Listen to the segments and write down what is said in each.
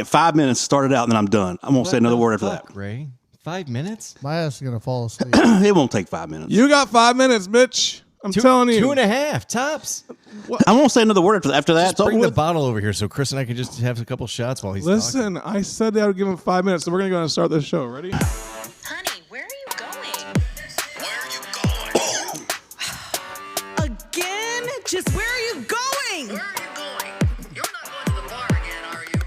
5 minutes, start it out, and then I'm done. I won't say another word after that. Ray, 5 minutes? My ass is going to fall asleep. It won't take 5 minutes. You got 5 minutes, bitch. I'm telling you. 2.5 tops. I won't say another word after that. Just bring the bottle over here so Chris and I can just have a couple shots while he's Listen, talking. I said that I would give him 5 minutes, so we're going to go and start this show. Ready? Honey, where are you going? Where are you going? Again? Just where are you going? Where are you going? You're not going to the bar again, are you?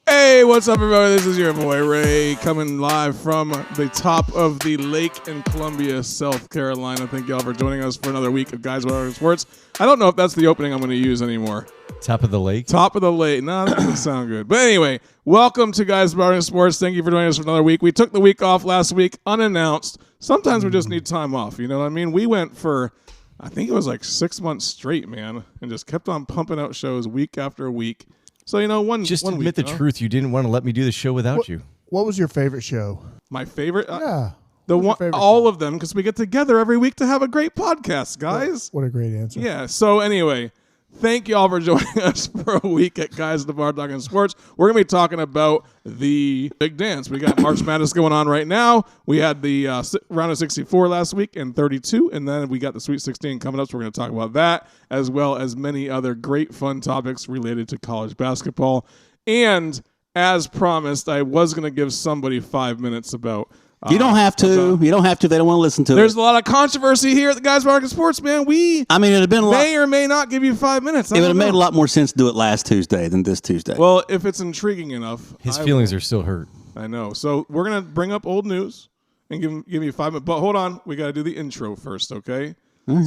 Hey, what's up, everybody? This is your boy Ray coming live from the top of the lake in Columbia, South Carolina. Thank y'all for joining us for another week of Guys About Sports. I don't know if that's the opening I'm going to use anymore. Top of the lake? Top of the lake. No, that doesn't sound good. But anyway, welcome to Guys About Sports. Thank you for joining us for another week. We took the week off last week, unannounced. Sometimes we just need time off. You know what I mean? We went for, I think it was like 6 months straight, man, and just kept on pumping out shows week after week. So, you know, one Just one admit week, the truth. You didn't want to let me do the show without you. What was your favorite show? My favorite? Yeah. The What's your one, favorite all show? of them, because we get together every week to have a great podcast, guys. What a great answer. Yeah. So anyway, thank y'all for joining us for a week at Guys at the Bar Talking Sports. We're gonna be talking about the big dance. We got March Madness going on right now. We had the round of 64 last week and 32, and then we got the Sweet 16 coming up. So we're gonna talk about that as well as many other great fun topics related to college basketball. And as promised, I was gonna give somebody 5 minutes about. You don't have to. You don't have to. They don't want to listen to There's it. a lot of controversy here at the Guys Market Sports, man. We I mean, it'd have been a lot. may or may not give you 5 minutes. It would have made a lot more sense to do it last Tuesday than this Tuesday. Well, if it's intriguing enough. His I feelings are still hurt. will. I know. So we're going to bring up old news and give you 5 minutes. But hold on. We got to do the intro first, okay?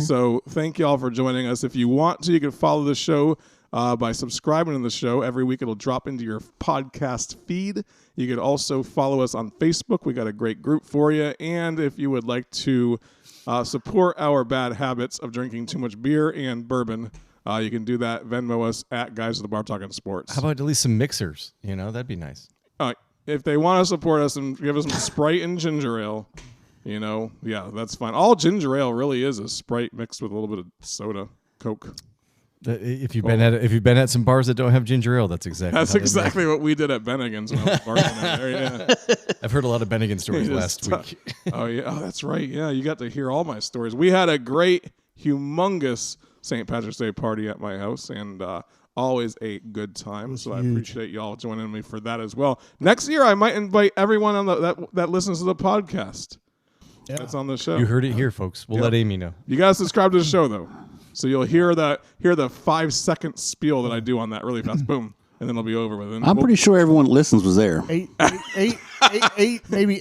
So thank y'all for joining us. If you want to, you can follow the show by subscribing to the show. Every week it'll drop into your podcast feed. You could also follow us on Facebook. We got a great group for you. And if you would like to support our bad habits of drinking too much beer and bourbon, you can do that. Venmo us at Guys at the Bar Talking Sports. How about at least some mixers? You know, that'd be nice. If they want to support us and give us some Sprite and ginger ale, you know, yeah, that's fine. All ginger ale really is Sprite mixed with a little bit of soda, Coke. If you've been at some bars that don't have ginger ale, that's exactly That's how they exactly what we did at Bennigan's when I was bartending there. Yeah. make. I've heard a lot of Bennigan stories last week. Oh yeah, oh that's right. Yeah, you got to hear all my stories. We had a great, humongous St. Patrick's Day party at my house, and always a good time. So huge. I appreciate y'all joining me for that as well. Next year, I might invite everyone on that listens to the podcast. Yeah. That's on the show. You heard it here, folks. We'll let Amy know. You gotta subscribe to the show though, so you'll hear the 5-second spiel that I do on that really fast. Boom, and then it'll be over with. And I'm pretty sure everyone that listens was there. Maybe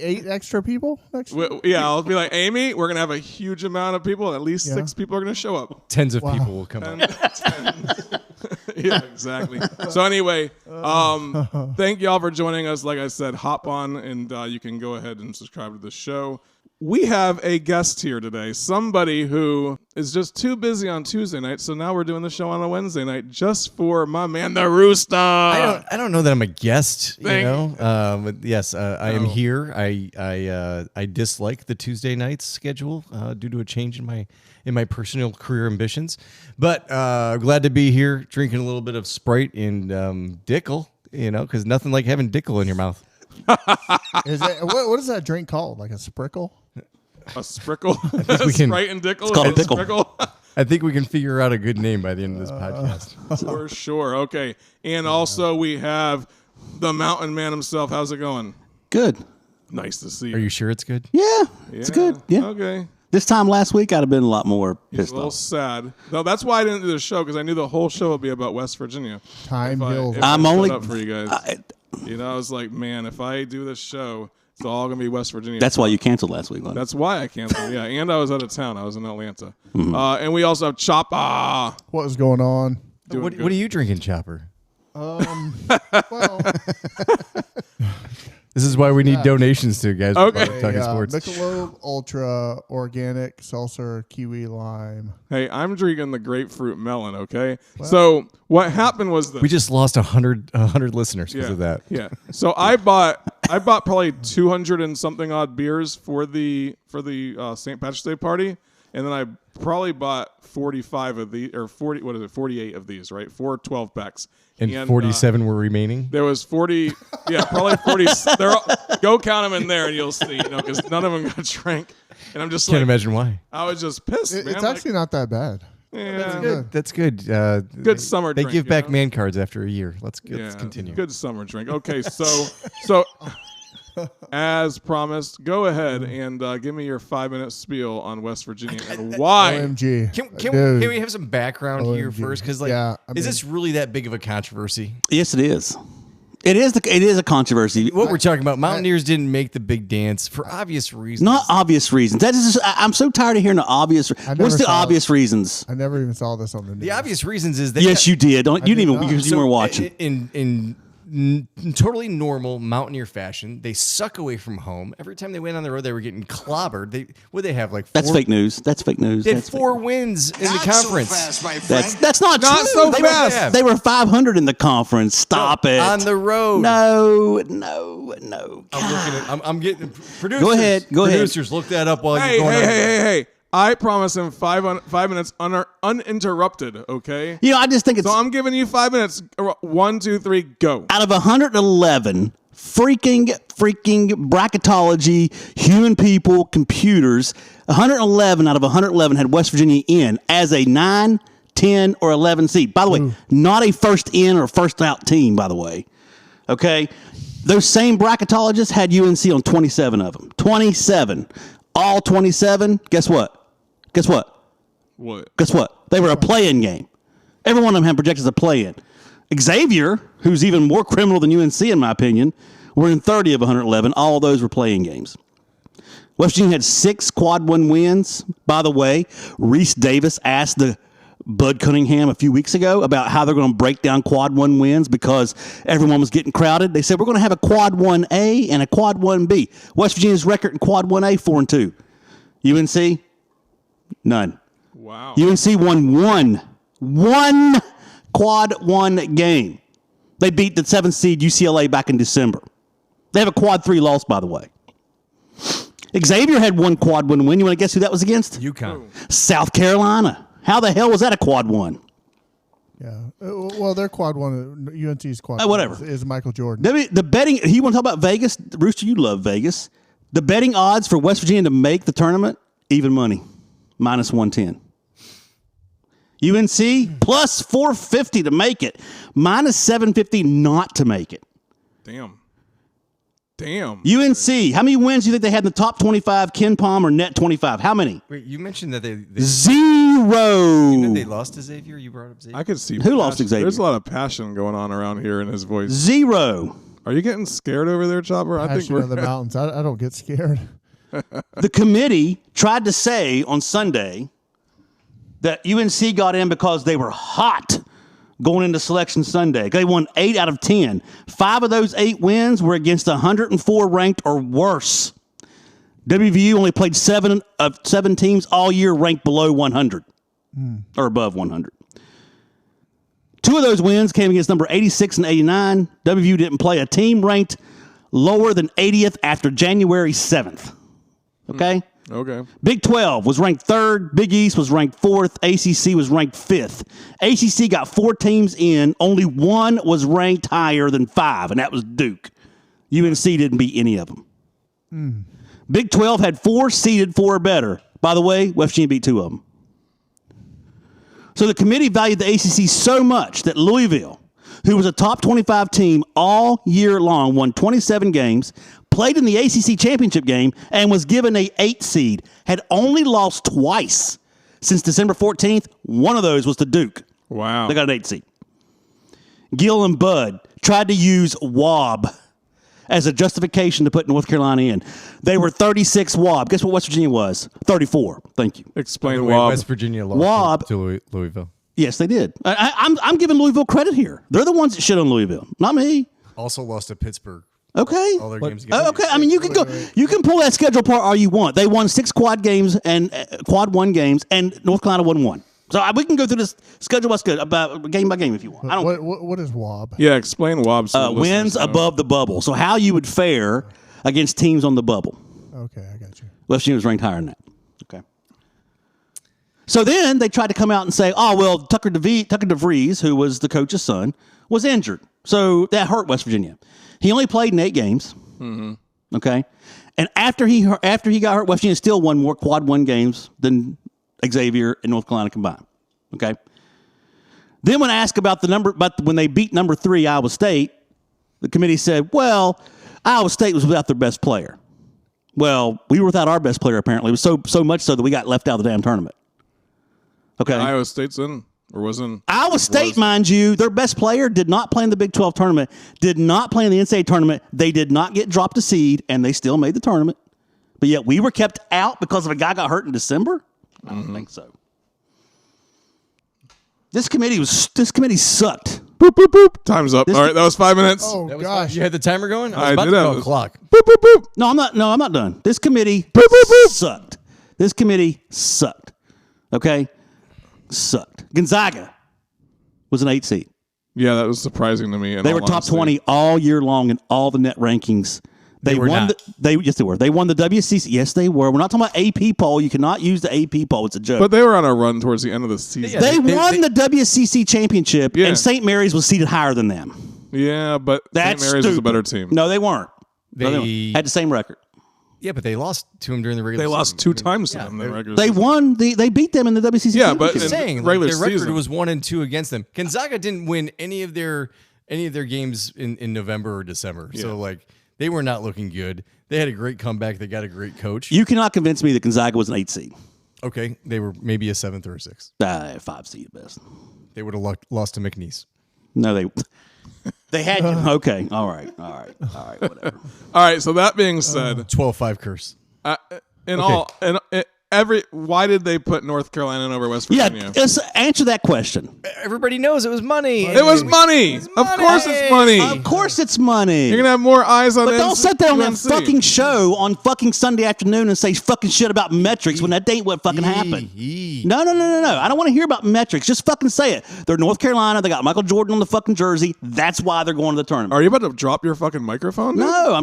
eight extra people next year? Yeah, I'll be like, Amy, we're gonna have a huge amount of people. At least 6 people are gonna show up. Tens of people will come up. Yeah, exactly. So anyway, thank y'all for joining us. Like I said, hop on and you can go ahead and subscribe to the show. We have a guest here today, somebody who is just too busy on Tuesday night, so now we're doing the show on a Wednesday night just for my man, the Rooster. I don't know that I'm a guest, you Thank know. But yes, I am here. I dislike the Tuesday nights schedule due to a change in my personal career ambitions. But glad to be here, drinking a little bit of Sprite and Dickel, you know, because nothing like having Dickel in your mouth. What is that drink called? Like a sprinkle? A sprinkle, we can- Sprite and Dickel. It's called a and pickle. Sprinkle. I think we can figure out a good name by the end of this podcast. For sure. Okay, and also we have the Mountain Man himself. How's it going? Good. Nice to see you. Are you sure it's good? Yeah, it's good. Yeah. Okay. This time last week, I'd have been a lot more He's a pissed little off. sad. No, that's why I didn't do the show, because I knew the whole show would be about West Virginia. Time If I- heals. if I I'm shut only- up for you guys. You know, I was like, man, if I do this show, it's all gonna be West Virginia. That's why you canceled last week. Wasn't it? That's why I canceled. Yeah, and I was out of town. I was in Atlanta. And we also have Choppa. What is going on? Doing What good. are you drinking, Chopper? Well, This is why we need donations to guys. Okay. Talking sports. Michelob Ultra Organic Seltzer Kiwi Lime. Hey, I'm drinking the grapefruit melon. Okay. So what happened was this. We just lost 100 listeners because of that. Yeah. So I bought probably 200 and something odd beers for the St. Patrick's Day party, and then I probably bought 45 of these, or 40. What is it? 48 of these, right? 4 12-packs. And 47 were remaining. There was 40. Yeah, probably 40. Go count them in there, and you'll see. Because none of them got drank. And I'm just Can't imagine why. I was just pissed, man. It's actually not that bad. Yeah, That's good. good summer They drink. give back man cards after a year. Let's Yeah, continue. Good summer drink. Okay, so as promised, go ahead and give me your 5-minute spiel on West Virginia and why. OMG. Can we have some background here OMG. first? Because is this really that big of a controversy? Yes, it is. It is a controversy. What we're talking about, Mountaineers didn't make the big dance for obvious reasons. Not obvious reasons. That is I'm so tired of hearing the obvious. What's the obvious reasons? I never even saw this on the news. The obvious reasons is Yes, you did. You didn't even not. because you weren't watching. In totally normal Mountaineer fashion, they suck away from home. Every time they went on the road, they were getting clobbered. They have like 4, That's fake news. That's fake news. They had That's 4 wins in the conference. That's not Not true. so they fast. They were 500 in the conference. Stop it. On the road. No. I'm looking at. I'm getting producers. Go ahead. Producers, look that up while Hey, you're going. hey. I promise him 5 minutes uninterrupted, okay? I just think it's So I'm giving you 5 minutes. 1, 2, 3, go. out of 111 freaking bracketology, human people, computers, 111 out of 111 had West Virginia in as a 9, 10, or 11 seed. By the way, not a first in or first out team, by the way. Okay? Those same bracketologists had UNC on 27 of them. 27. All 27, guess what? What? Guess what? They were a play-in game. Every one of them had projected as a play-in. Xavier, who's even more criminal than UNC in my opinion, were in 30 of 111. All of those were play-in games. West Virginia had 6 quad 1 wins. By the way, Reese Davis asked the Bud Cunningham a few weeks ago about how they're going to break down quad 1 wins because everyone was getting crowded. They said we're going to have a quad 1A and a quad 1B. West Virginia's record in quad 1A 4-2. UNC none. Wow. UNC won one quad 1 game. They beat the 7th seed UCLA back in December. They have a quad 3 loss, by the way. Xavier had 1 quad 1 win. You want to guess who that was against? UConn. South Carolina. How the hell was that a quad 1? Yeah. Well, their quad 1, UNC's quad whatever. 1 is Michael Jordan. The betting, you want to talk about Vegas? Rooster, you love Vegas. The betting odds for West Virginia to make the tournament, even money, minus 110. UNC, plus 450 to make it, minus 750 not to make it. Damn. UNC, how many wins do you think they had in the top 25, Ken Palm or net 25? How many? Wait, you mentioned that they 0. they lost to Xavier. You brought up Xavier. I could see Who lost passion. Xavier? There's a lot of passion going on around here in his voice. 0. Are you getting scared over there, Chopper? I think Passion we're of the mountains. I don't get scared. The committee tried to say on Sunday that UNC got in because they were hot going into Selection Sunday. They won 8 out of 10. 5 of those 8 wins were against 104 ranked or worse. WVU only played 7 of 7 teams all year ranked below 100 or above 100. 2 of those wins came against number 86 and 89. WVU didn't play a team ranked lower than 80th after January 7th. Okay? okay. Big 12 was ranked 3rd. Big East was ranked 4th. ACC was ranked 5th. ACC got 4 teams in. Only 1 was ranked higher than 5, and that was Duke. UNC didn't beat any of them. Big 12 had 4 seeded, 4 or better. By the way, West Virginia beat 2 of them. So the committee valued the ACC so much that Louisville, who was a top 25 team all year long, won 27 games, played in the ACC championship game, and was given a 8 seed, had only lost twice since December 14th. One of those was to Duke. Wow. They got an 8 seed. Gill and Bud tried to use WAB as a justification to put North Carolina in. They were 36 WAB. Guess what West Virginia was? 34. Thank you. Explain Wait, Wob. West Virginia lost Wob- to Louisville. Yes, they did. I'm giving Louisville credit here. They're the ones that shit on Louisville, not me. Also lost to Pittsburgh. Okay. All their games against Okay. I mean, you can go. You can pull that schedule apart all you want. They won 6 quad games and quad 1 games, and North Carolina won 1. So we can go through this schedule by schedule, about game by game if you want. I don't. What is WAB? Yeah, explain Wob. So the Wins listeners know. above the bubble. So how you would fare against teams on the bubble. Okay, I got you. West Virginia was ranked higher than that. Okay. So then they tried to come out and say, oh, well, Tucker DeVries, who was the coach's son, was injured. So that hurt West Virginia. He only played in 8 games. Mm-hmm. Okay. And after he got hurt, West Virginia still won more quad 1 games than Xavier and North Carolina combined. Okay. Then when asked about the number, but when they beat number 3 Iowa State, the committee said, well, Iowa State was without their best player. Well, we were without our best player, apparently. It was so much so that we got left out of the damn tournament. Okay. Iowa State's in or was in? Iowa State, mind you, their best player did not play in the Big 12 tournament, did not play in the NCAA tournament. They did not get dropped a seed, and they still made the tournament. But yet we were kept out because of a guy got hurt in December? I don't think so. This committee sucked. Boop, boop, boop. Time's up. All right, that was 5 minutes. Oh That was gosh. fine. You had the timer going? I I was about did to have call it. a clock. Boop, boop, boop. No, I'm not done. This committee sucked. This committee sucked. Okay? Sucked. Gonzaga was an 8 seed. Yeah, that was surprising to me. They were top 20 all year long in all the net rankings. They were won not. Yes, they were. They won the WCC. Yes, they were. We're not talking about AP poll. You cannot use the AP poll. It's a joke. But they were on a run towards the end of the season. Yeah, they they- won the WCC championship, Yeah. and St. Mary's was seated higher than them. Yeah, but That's St. Mary's was a stupid. better team. No, they weren't. No, They- weren't. Had the same record. Yeah, but they lost to him during the regular They season. lost 2 times to Yeah, them in the regular They season. won. They beat them in the WCC Yeah, but championship. Just in saying, like, regular their record season. was 1-2 against them. Gonzaga didn't win any of their games in November or December. So like they were not looking good. They had a great comeback. They got a great coach. You cannot convince me that Gonzaga was an 8 seed. Okay, they were maybe a 7th or a 6th. 5 seed at best. They would have lost to McNeese. No, they had you. Okay, all right, whatever. All right, so that being said, 12-5 curse. why did they put North Carolina over West Yeah, Virginia? let's answer that question. Everybody knows it was money. It was money. Of course it's money. Of course, it's money. You're gonna have more eyes on But don't sit there on that UNC. fucking show on fucking Sunday afternoon and say fucking shit about metrics when that ain't what fucking happened. No. I don't want to hear about metrics. Just fucking say it. They're North Carolina. They got Michael Jordan on the fucking jersey. That's why they're going to the tournament. Are you about to drop your fucking microphone? Dude? No, I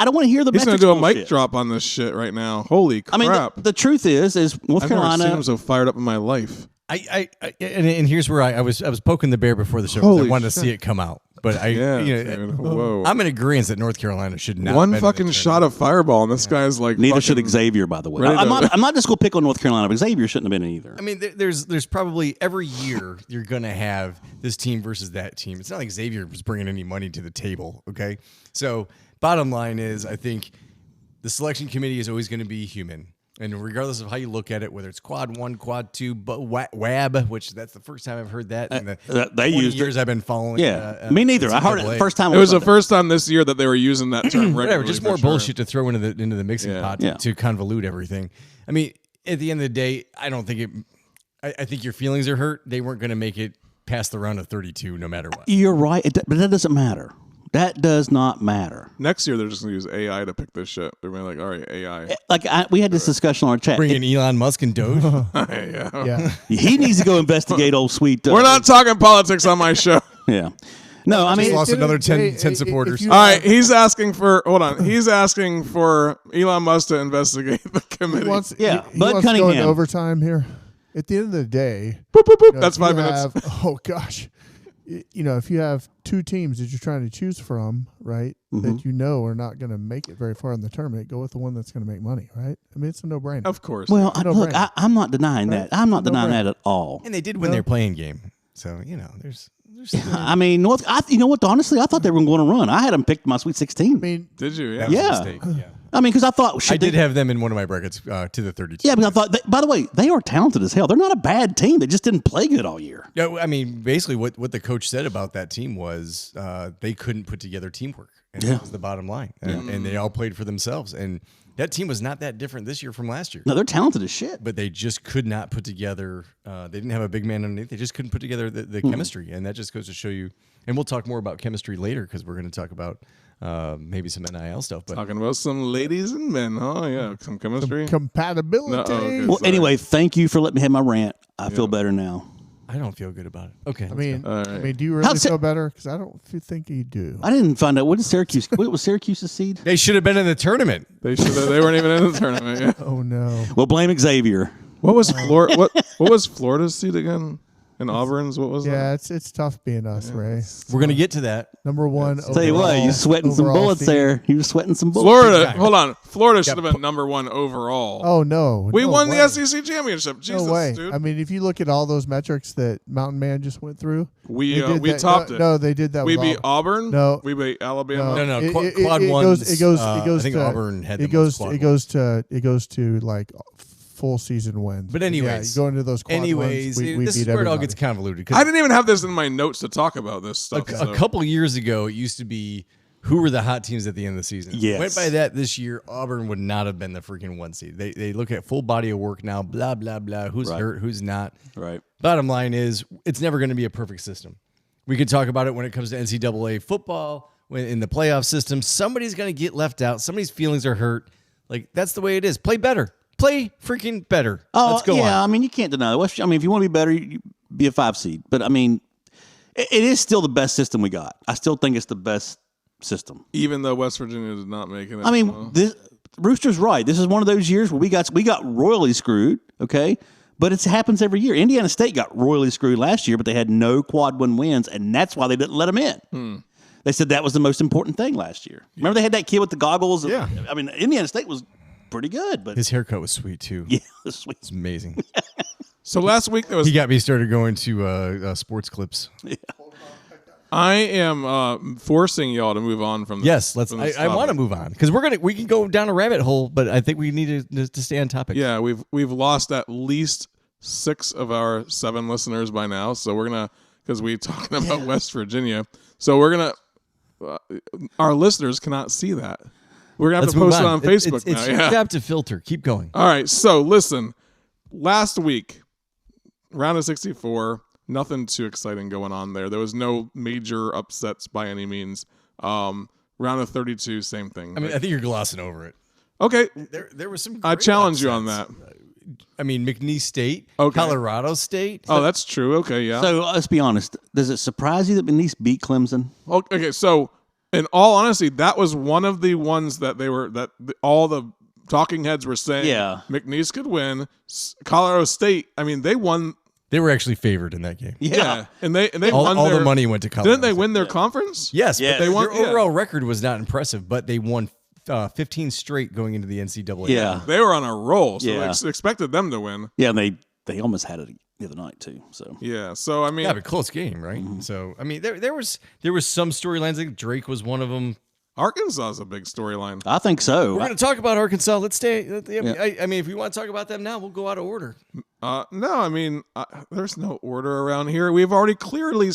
don't want to hear the He's gonna metrics do a mic bullshit. drop on this shit right now. Holy crap! I mean, the truth is North I've never seen Carolina. him so fired up in my life. And here's where I was poking the bear before the show. 'Cause Holy I wanted to shit. see it come out. But Yeah, dude. Whoa. I'm in agreement that North Carolina should not. One been in the fucking tournament. shot of fireball, and this guy's like. Neither fucking- should Xavier, by the way. ready I'm to- not just going to pick on North Carolina, but Xavier shouldn't have been in either. I mean, there's probably every year you're going to have this team versus that team. It's not like Xavier was bringing any money to the table, okay? So bottom line is I think the selection committee is always going to be human. And regardless of how you look at it, whether it's quad 1, quad 2, but WAB, which that's the first time I've heard that in the they 20 used it. years I've been following. Yeah, me neither. I heard it the NCAA. first time. It was the Sunday. first time this year that they were using that term regularly. Whatever, just for more sure. bullshit to throw into the mixing Yeah. pot Yeah. to convolute everything. I mean, at the end of the day, I don't think it. I think your feelings are hurt. They weren't going to make it past the round of 32, no matter what. You're right, but that doesn't matter. That does not matter. Next year, they're just going to use AI to pick this shit. They're going to be like, all right, AI. Like we had this discussion on our chat. Bring in Elon Musk and Doge. yeah. Yeah. He needs to go investigate old sweet. We're not talking politics on my show. Yeah. No, I mean, lost another 10 If supporters. you All right, have- he's asking for. Hold on. He's asking for Elon Musk to investigate the He committee. wants, Yeah, he Bud wants to go into Cunningham. overtime here. At the end of the day, Boop, boop, boop. you know, That's if you 5 minutes. have- oh gosh, you know, if you have 2 teams that you're trying to choose from, right, that you know are not going to make it very far in the tournament, go with the one that's going to make money, right? I mean, it's a no-brainer. Of course. well, No look, brainer. I'm not denying that. I'm not denying No-brainer. that at all. And they did win their playing game. So, you know, there's I mean, you know what? Honestly, I thought they were going to run. I had them picked my Sweet 16. I mean, Did you? Yeah. that was a Yeah. mistake. Yeah. I mean, because I thought I did have them in one of my brackets to the 32. Yeah, because I thought. By the way, they are talented as hell. They're not a bad team. They just didn't play good all year. Yeah, I mean, basically what the coach said about that team was they couldn't put together teamwork. And Yeah. that was the bottom line. And they all played for themselves. And that team was not that different this year from last year. No, they're talented as shit. But they just could not put together. They didn't have a big man underneath. They just couldn't put together the chemistry, and that just goes to show you. And we'll talk more about chemistry later because we're going to talk about maybe some NIL stuff. But Talking about some ladies and men, huh? Yeah, some chemistry. compatibility. No, okay. Well, Sorry. anyway, thank you for letting me have my rant. I feel better now. I don't feel good about it. Okay, I mean, All right. do you really How's it- feel better? Because I don't think you do. I didn't find out what was Syracuse's seed. they should have been in the tournament. They should. They weren't even in the tournament. Yeah. Oh no. Well, blame Xavier. What was Florida? What was Florida's seed again? And Auburn's, what was that? Yeah, it's tough being us, Ray. We're gonna get to that. Number one. Tell you what, you sweating some overall bullets seed. there. You were sweating some bullets. Florida, hold on. Florida should have been number one overall. Oh no, We no won way. the SEC championship. Jesus, No way. dude. I mean, if you look at all those metrics that Mountain Man just went through, we did that- topped it. No, they did that. We with beat Auburn. No. We beat Alabama. No, It- quad it one. goes- it goes I think to- Auburn had It the most goes quad it goes to like full season wins. But anyways, yeah, you go into those quad anyways, ones, we this beat is where it all everybody. gets convoluted. 'Cause I didn't even have this in my notes to talk about this stuff. a couple years ago, it used to be who were the hot teams at the end of the season. Yes. Went by that this year, Auburn would not have been the freaking 1 seed. They look at full body of work now, blah, blah, blah. Who's Right. hurt, who's not. Right. Bottom line is, it's never going to be a perfect system. We can talk about it when it comes to NCAA football, when in the playoff system. Somebody's going to get left out. Somebody's feelings are hurt. Like, that's the way it is. Play better. Play freaking better. Oh, Let's go yeah. on. I mean, you can't deny it. I mean, if you want to be better, you be a 5 seed. But I mean, it is still the best system we got. I still think it's the best system. Even though West Virginia did not make it. I mean, this Rooster's right. This is one of those years where we got royally screwed. Okay. But it happens every year. Indiana State got royally screwed last year, but they had no quad one wins, and that's why they didn't let them in. They said that was the most important thing last year. Remember they had that kid with the goggles? Yeah. I mean, Indiana State was pretty good, but His haircut was sweet, too. yeah, it was sweet. It's amazing. so last week there was. He got me started going to sports clips. I am forcing y'all to move on from. Yes, let's. from this I want to topic. move on because we can go down a rabbit hole, but I think we need to stay on topic. Yeah, we've lost at least 6 of our 7 listeners by now. So we're gonna because we talking about West Virginia. So we're gonna. Our listeners cannot see that. We're gonna have Let's to move post it on Facebook now. It's Yeah. tap to filter. Keep going. All right. So listen, last week, round of 64, nothing too exciting going on there. There was no major upsets by any means. Round of 32, same thing. I mean, I think you're glossing over it. okay, There was some. I great challenge you on upsets. that. I mean, McNeese State, Okay. Colorado State. Oh, that's true. Okay, yeah. So let's be honest. Does it surprise you that McNeese beat Clemson? Okay, so in all honesty, that was one of the ones that all the talking heads were saying. Yeah. McNeese could win. Colorado State. I mean, they won. They were actually favored in that game. Yeah, and they All, won all their, the money went to Colorado. Didn't they State. win their conference? Yes, Yes. but they won. Their Their yeah. overall record was not impressive, but they won 15 straight going into the NCAA. Yeah. They were on a roll, so Yeah. I expected them to win. Yeah, and they almost had it the other night too. So Yeah, so I mean, Yeah, but close game, right? So I mean, there was some storylines. I think Drake was one of them. Arkansas is a big storyline. I think so. We're going to talk about Arkansas. Let's stay. I mean, if we want to talk about them now, we'll go out of order. No, I mean, there's no order around here. We've already clearly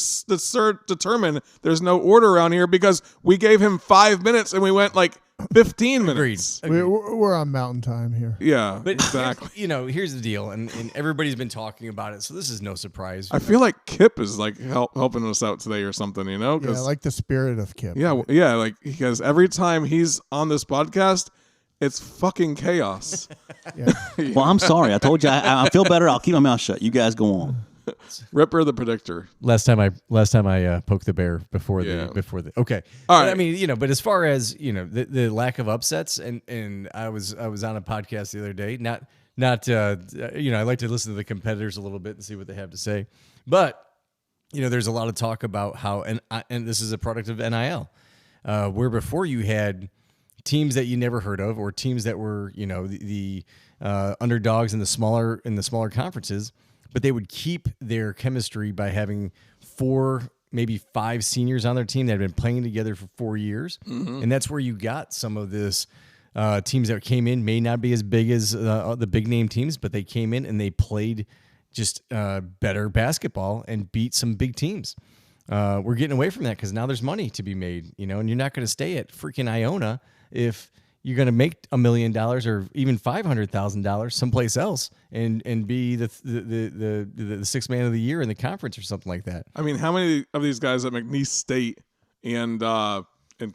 determined there's no order around here because we gave him 5 minutes and we went like 15 minutes. We're on mountain time here. Yeah, But exactly. here's the deal, and everybody's been talking about it, so this is no surprise. I feel like Kip is like helping us out today or something, you know? Yeah, 'Cause- like the spirit of Kip. yeah, like because every time he's on this podcast, it's fucking chaos. Yeah. Well, I'm sorry. I told you I feel better. I'll keep my mouth shut. You guys go on. Ripper the predictor. Last time I poked the bear before Yeah. the okay. All But, right. I mean, but as far as the lack of upsets, and I was on a podcast the other day. Not I like to listen to the competitors a little bit and see what they have to say. But there's a lot of talk about how and this is a product of NIL, where before you had teams that you never heard of or teams that were the underdogs in the smaller conferences. But they would keep their chemistry by having 4, maybe 5 seniors on their team that had been playing together for 4 years. And that's where you got some of this teams that came in, may not be as big as the big name teams, but they came in and they played just better basketball and beat some big teams. We're getting away from that because now there's money to be made, and you're not going to stay at freaking Iona if you're going to make $1 million or even $500,000 someplace else and be the sixth man of the year in the conference or something like that. I mean, how many of these guys at McNeese State and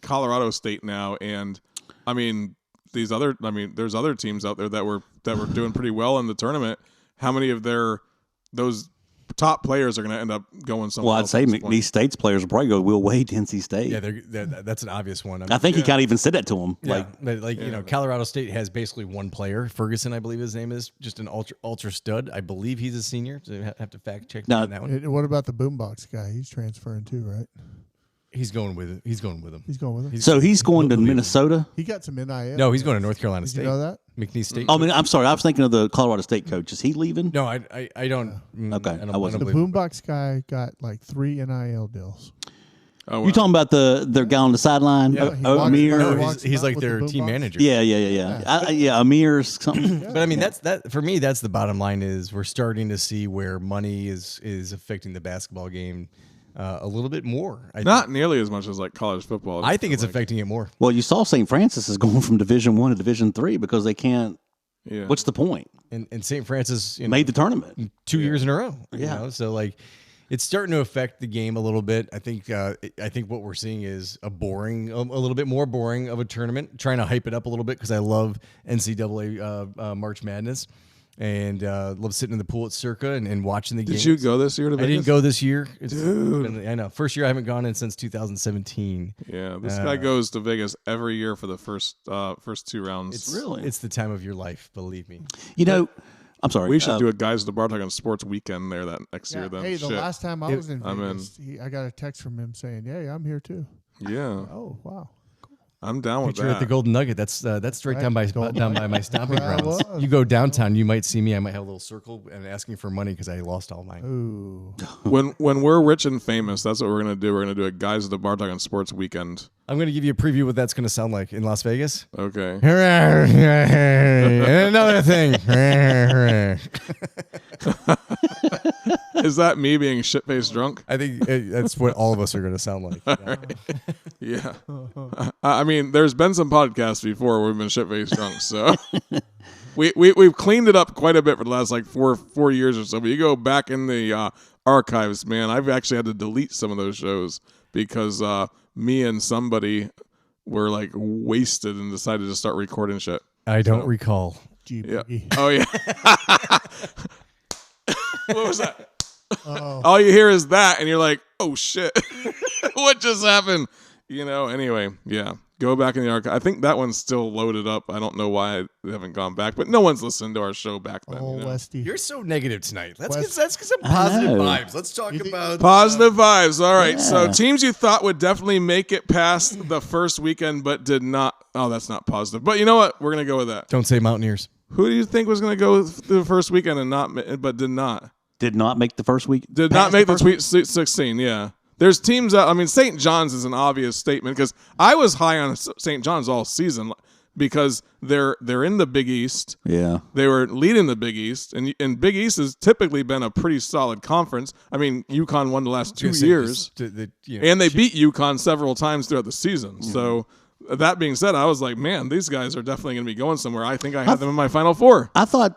Colorado State now? And I mean, there's other teams out there that were doing pretty well in the tournament. How many of those top players are going to end up going somewhere. Well, I'd else say at this point. McNeese State's players will probably go Will Wade to NC State. Yeah, that's an obvious one. I think he kind of even said that to him. Yeah, Like, you know, Colorado State has basically one player. Ferguson, I believe his name is, just an ultra stud. I believe he's a senior. So I have to fact check Now- on that one. What about the boombox guy? He's transferring too, right? He's going with it. He's going with him. He's going with him. so he's going to Minnesota. He got some NIL. No, he's going to North Carolina Did State. you know that? McNeese State. Oh, I mean, I'm sorry. I was thinking of the Colorado State coach. Is he leaving? No, I don't. Okay, I wasn't. The boombox guy got like 3 NIL deals. Oh, You talking about the guy on the sideline? Yeah, he walks Amir. by- No, walks he's about like with their the team boombox. manager. Yeah. Amir's something. But I mean, that for me. That's the bottom line. Is we're starting to see where money is affecting the basketball game a little bit more. not nearly as much as like college football. I think it's affecting it more. Well, you saw St. Francis is going from Division 1 to Division 3 because they can't. Yeah. What's the point? And St. Francis Made the tournament. 2 years in a row. You Yeah. know? So like it's starting to affect the game a little bit. I think what we're seeing is a little bit more boring of a tournament. Trying to hype it up a little bit because I love NCAA March Madness and love sitting in the pool at Circa and watching the games. Did you go this year to I Vegas? didn't go this year. I know. First year I haven't gone in since 2017. Yeah, this guy goes to Vegas every year for the first 2 rounds. It's the time of your life, believe me. You know, I'm sorry. We should do a Guys to the Bar Talking Sports weekend there that next year. Then Hey, the Shit. last time I was in I'm in. Vegas, I got a text from him saying, "Yeah, I'm here too." Yeah, Oh, wow. I'm down with Picture that. at the Golden Nugget. That's right down by my stomping Where I grounds. was. You go downtown, you might see me. I might have a little circle and asking for money because I lost all mine. Ooh. When we're rich and famous, that's what we're gonna do. We're gonna do a Guys to the Bar Talking Sports weekend. I'm going to give you a preview of what that's going to sound like in Las Vegas. Okay. And another thing. Is that me being shit faced drunk? I think that's what all of us are going to sound like. Yeah. I mean, there's been some podcasts before where we've been shit faced drunk, so we've cleaned it up quite a bit for the last like four years or so. But you go back in the archives, man, I've actually had to delete some of those shows because me and somebody were like wasted and decided to start recording shit. I don't recall. Yeah. G-Boogie. Oh yeah. What was that? All you hear is that, and you're like, "Oh shit, what just happened?" You know. Anyway, yeah. Go back in the archive. I think that one's still loaded up. I don't know why they haven't gone back, but no one's listened to our show back then. Oh, you know? Westy. You're so negative tonight. Let's West- get some positive know. vibes. Let's talk about Positive vibes. All right. So teams you thought would definitely make it past the first weekend, but did not. Oh, that's not positive. But you know what? We're gonna go with that. Don't say Mountaineers. Who do you think was gonna go through the first weekend and not, but did not? Did not make the first week. Did Past not make the first Sweet 16, yeah. There's teams out. I mean, St. John's is an obvious statement because I was high on St. John's all season because they're in the Big East. Yeah. They were leading the Big East, and Big East has typically been a pretty solid conference. I mean, UConn won the last 2 years, and they beat UConn several times throughout the season. So that being said, I was like, man, these guys are definitely going to be going somewhere. I think I had them in my Final Four. I thought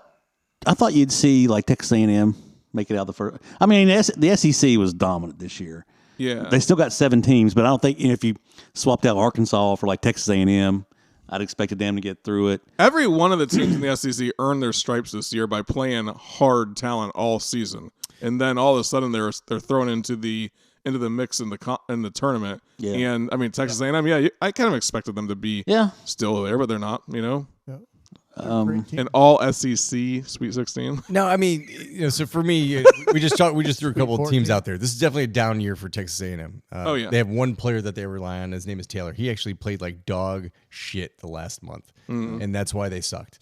you'd see like Texas A&M make it out the first. I mean, the SEC was dominant this year. Yeah. They still got 7 teams, but I don't think if you swapped out Arkansas for like Texas A&M, I'd expected them to get through it. Every one of the teams in the SEC earned their stripes this year by playing hard talent all season, and then all of a sudden they're thrown into the mix in the tournament. Yeah. And I mean Texas A&M, yeah, I kind of expected them to be still there, but they're not. You know, Great team. an all SEC Sweet 16. No, I mean, so for me, we just threw a couple of teams 14. out there. This is definitely a down year for Texas A&M. Oh, yeah. They have one player that they rely on. His name is Taylor. He actually played like dog shit the last month, and that's why they sucked.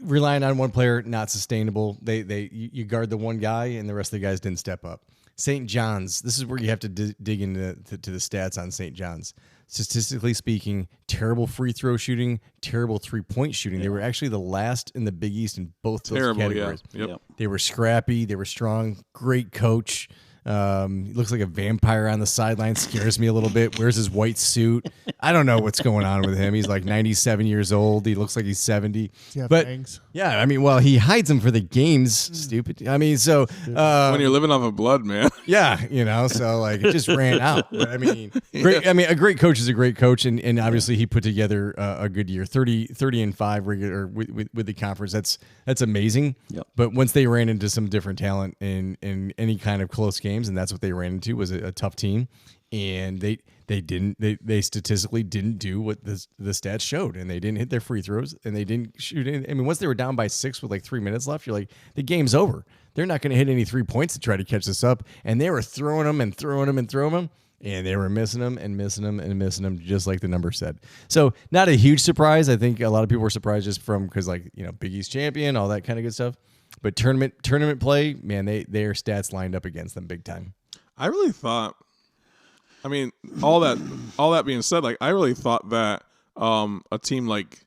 Relying on one player, not sustainable. You guard the one guy, and the rest of the guys didn't step up. St. John's, this is where you have to dig into to the stats on St. John's. Statistically speaking, terrible free throw shooting, terrible 3-point shooting. They were actually the last in the Big East in both those Terrible, categories. yeah. Yep. Yep. They were scrappy. They were strong. Great coach. He looks like a vampire on the sideline. Scares me a little bit. Wears his white suit. I don't know what's going on with him. He's like 97 years old. He looks like he's 70. Yeah, But fangs. yeah, I mean, well, he hides them for the games. Stupid. I mean, so when you're living off of blood, man. yeah, so like it just ran out. But I mean, great. I mean, a great coach is a great coach, and obviously he put together a good year, 30-5 regular with the conference. That's amazing. Yep. But once they ran into some different talent in any kind of close games, and that's what they ran into was a tough team, and they statistically didn't do what the stats showed, and they didn't hit their free throws, and they didn't shoot in. I mean, once they were down by 6 with like 3 minutes left, you're like, the game's over. They're not going to hit any 3 points to try to catch this up, and they were throwing them and throwing them and throwing them, and they were missing them and missing them and missing them, just like the number said. So not a huge surprise. I think a lot of people were surprised just from because Big East champion, all that kind of good stuff. But tournament play, man, their stats lined up against them big time. I really thought. I mean, all that being said, like I really thought that a team like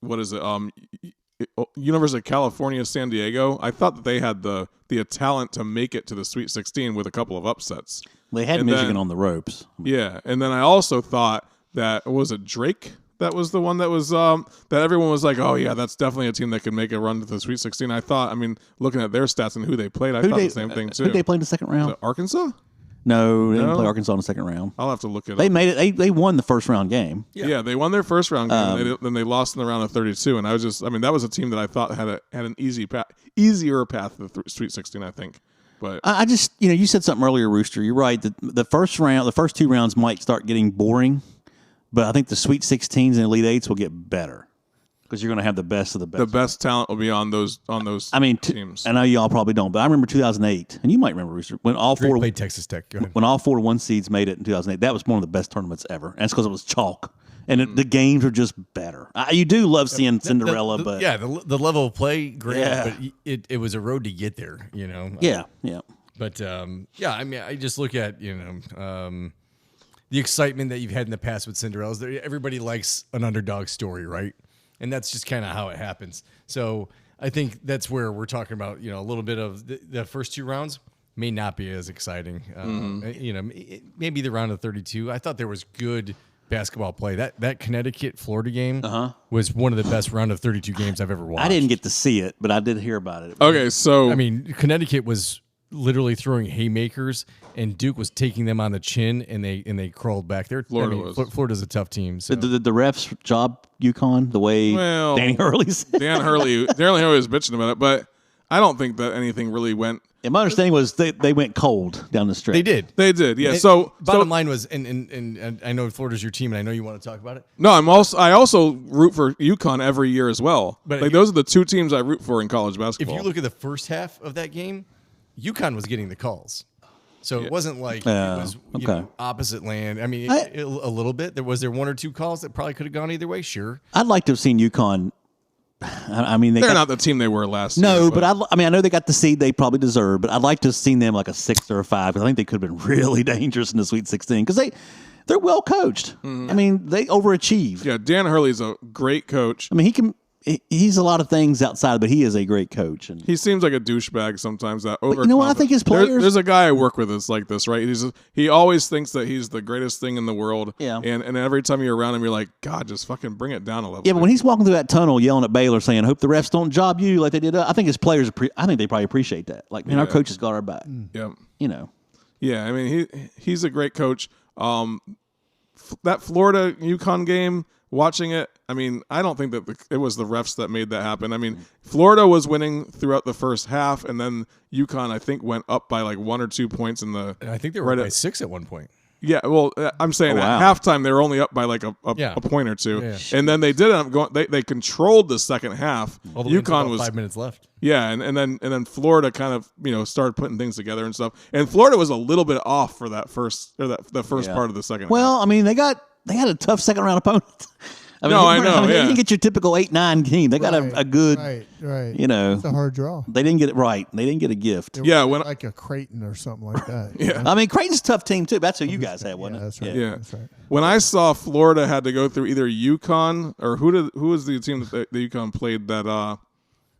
what is it? University of California, San Diego. I thought that they had the talent to make it to the Sweet 16 with a couple of upsets. They had And Michigan then- on the ropes. Yeah, and then I also thought that was it Drake. That was the one that was that everyone was like, oh yeah, that's definitely a team that could make a run to the Sweet 16. I thought, I mean, looking at their stats and who they played, I thought the same thing too. Who they play in the second Was round? it Arkansas? No, they didn't No? play Arkansas in the second round. I'll have to look it They up. made it. They won the first round game. Yeah, they won their first round game, then they lost in the round of 32. And I mean, that was a team that I thought had an easier path to the Sweet 16, I think. But I just, you said something earlier, Rooster. You're right. The first 2 rounds might start getting boring, but I think the Sweet 16s and Elite 8s will get better because you're going to have the best of the best. the best talent will be on those I mean, teams. I know y'all probably don't, but I remember 2008, and you might remember, Rooster, when all Drake four played Texas Tech. Go ahead. when all 4 1 seeds made it in 2008. That was one of the best tournaments ever, and it's because it was chalk, and the games are just better. You do love seeing Cinderella, but the level of play, great, Yeah. but it was a road to get there. yeah. But yeah, I mean, I just look at the excitement that you've had in the past with Cinderella's. Everybody likes an underdog story, right? And that's just kind of how it happens. So I think that's where we're talking about. A little bit of the first 2 rounds may not be as exciting. Maybe the round of 32. I thought there was good basketball play. That Connecticut Florida game was one of the best round of 32 games I've ever watched. I didn't get to see it, but I did hear about it. Okay, so I mean, Connecticut was literally throwing haymakers, and Duke was taking them on the chin, and they crawled back. Florida's a tough team. So. Did the refs job UConn the way Well, Danny Hurley said? Dan Hurley was bitching about it, but I don't think that anything really went. And my understanding was they went cold down the stretch. They did. They did, yeah. And So bottom line was, and I know Florida's your team, and I know you want to talk about it. no, I also root for UConn every year as well. But Like those are the 2 teams I root for in college If basketball. you look at the first half of that game, UConn was getting the calls. So it wasn't like Yeah, it was okay. opposite land. I mean, a little bit. There 1 or 2 calls that probably could have gone either way. Sure. I'd like to have seen UConn. I mean, They're not the team they were last year. No, but I mean, I know they got the seed they probably deserve, but I'd like to have seen them like a 6 or a 5 because I think they could have been really dangerous in the Sweet 16 because they're well coached. I mean, they overachieve. yeah, Dan Hurley's a great coach. I mean, he's a lot of things outside, but he is a great coach. And He seems like a douchebag sometimes. That you know what? I think his players- There's a guy I work with that's like this, right? He always thinks that he's the greatest thing in the world. Yeah. And every time you're around him, you're like, God, just fucking bring it down a level. yeah, but when he's walking through that tunnel yelling at Baylor saying, "Hope the refs don't job you like they did," I think his players, I think they probably appreciate that. Like, man, our coach has got our back. Yeah. Yeah, I mean, he's a great coach. That Florida UConn game, watching it, I mean, I don't think that it was the refs that made that happen. I mean, Florida was winning throughout the first half, and then UConn, I think, went up by like 1 or 2 points in the. I think they were up by 6 at one point. Yeah, well, I'm saying Oh, wow. at halftime they were only up by like a point or 2, and then they did end up going. They controlled the second half. All the way until UConn about was 5 minutes left. yeah, and then Florida kind of started putting things together and stuff. And Florida was a little bit off for that first the first Yeah. part of the second. Well, I mean, they had a tough second round opponent. I mean, No, I know, They yeah. didn't get your typical 8-9 team. They got a good, Right. It's It's a hard draw. they didn't get it right. They didn't get a gift. It Yeah, was when- like a Creighton or something like that. Yeah. I mean, Creighton's a tough team too. That's who you guys had, Yeah, wasn't it? that's right. Yeah. That's right. When I saw Florida had to go through either UConn or who was the team that UConn played that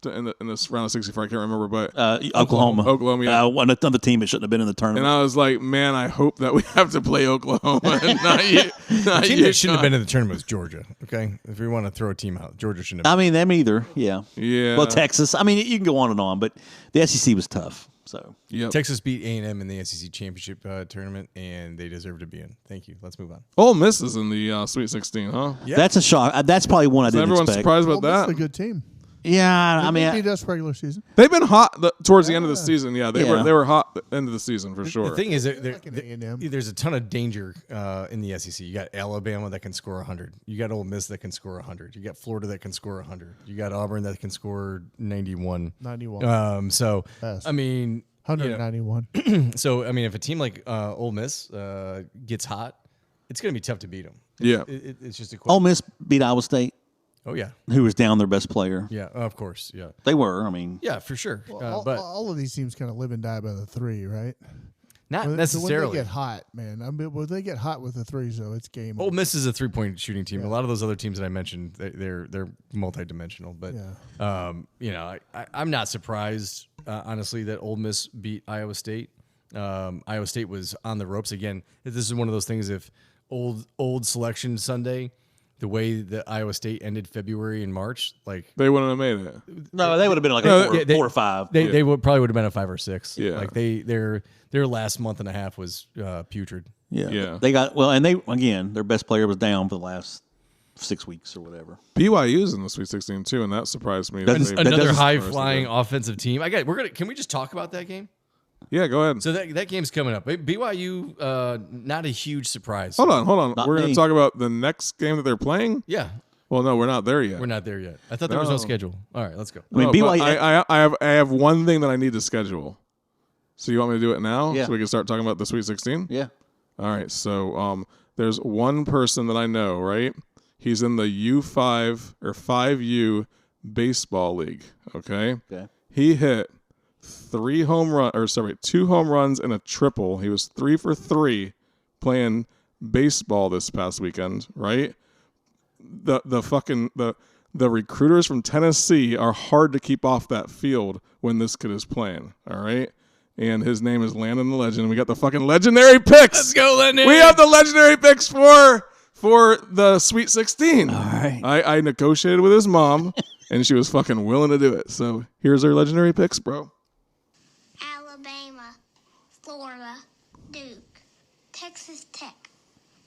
in this round of 64? I can't remember, but Oklahoma. Oklahoma, yeah. Another team that shouldn't have been in the tournament. And I was like, man, I hope that we have to play Oklahoma and not you. The team that shouldn't have been in the tournament was Georgia. Okay, if we want to throw a team out, Georgia shouldn't have. I mean, them either. Yeah. Yeah. Well, Texas. I mean, you can go on and on, but the SEC was tough. So Yep. Texas beat A&M in the SEC championship tournament, and they deserve to be in. Thank you. Let's move on. Ole Miss is in the Sweet 16, huh? Yeah. that's a shock. That's probably one I Is didn't everyone expect. surprised about Ole Miss that? is a good team. Yeah, I They mean, beat us regular season. They've been hot towards the end of the season. Yeah, they Yeah. were hot at the end of the season for sure. The thing is, Like an A&M. there's a ton of danger in the SEC. You got Alabama that can score 100. You got Ole Miss that can score 100. You got Florida that can score 100. You got Auburn that can score 91. 91. So, Best. I mean, 191. so I mean, if a team like Ole Miss gets hot, it's going to be tough to beat them. Yeah. It's just a question. Ole Miss beat Iowa State, Oh yeah, who was down their best player. yeah, of course, yeah, They were. I mean, yeah, for sure. Well, but all of these teams kind of live and die by the three, right? not When necessarily. they get hot, man. I mean, when they get hot with the threes, though, it's game. Ole Miss is a 3-point shooting team. A lot of those other teams that I mentioned, they're multidimensional. But I'm not surprised, honestly, that Ole Miss beat Iowa State. Iowa State was on the ropes again. This is one of those things. If old selection Sunday, the way that Iowa State ended February and March, like They wouldn't have made it. no, they would have been like No, a four or five. they would probably would have been a 5 or 6. Yeah. like their last month and a half was putrid. Yeah. They got and their best player was down for the last 6 weeks or whatever. BYU's in the Sweet 16 too, and that surprised me. Doesn't- They- that Another doesn't- high flying offensive team. Can we just talk about that game? Yeah, go ahead. So that game's coming up. BYU, not a huge surprise. Hold on. Not We're going me. to talk about the next game that they're playing. Yeah, Well, no, we're not there yet. we're not there yet. I thought there was no No. schedule. All right, let's go. I mean, No, BYU. but I have one thing that I need to schedule. So you want me to do it now? Yeah. So we can start talking about the Sweet 16? yeah. All right. So there's one person that I know, right? He's in the U5 or 5U baseball league. Okay. Okay. He hit 2 home runs and a triple. He was 3 for 3 playing baseball this past weekend, right? The recruiters from Tennessee are hard to keep off that field when this kid is playing, all right? And his name is Landon the Legend. We got the fucking legendary picks. Let's go, Lenny. We have the legendary picks for the Sweet 16. All right. I negotiated with his mom, and she was fucking willing to do it. So here's our legendary picks, bro. Alabama, Florida, Duke, Texas Tech,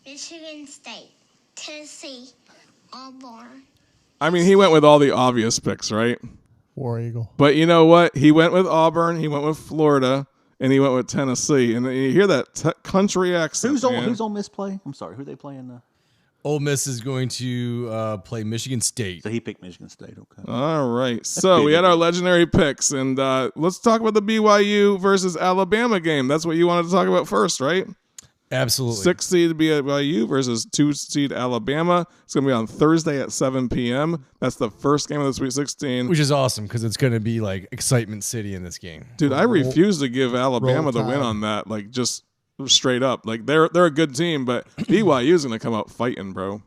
Michigan State, Tennessee, Auburn. I mean, he went with all the obvious picks, right? War Eagle. But you know what? He went with Auburn, he went with Florida, and he went with Tennessee. And you hear that country accent. Who's man. on Miss play? I'm sorry. Who are they playing? Ole Miss is going to play Michigan State. So he picked Michigan State. Okay. All right. So we had our legendary picks, and let's talk about the BYU versus Alabama game. That's what you wanted to talk about first, right? Absolutely. 6 seed BYU versus 2 seed Alabama. It's going to be on Thursday at 7 p.m. That's the first game of the Sweet 16. Which is awesome because it's going to be like excitement city in this game. Dude, I refuse to give Alabama the win Tide. on that. Like, just straight up. Like, they're a good team, but BYU is going to come out fighting, bro.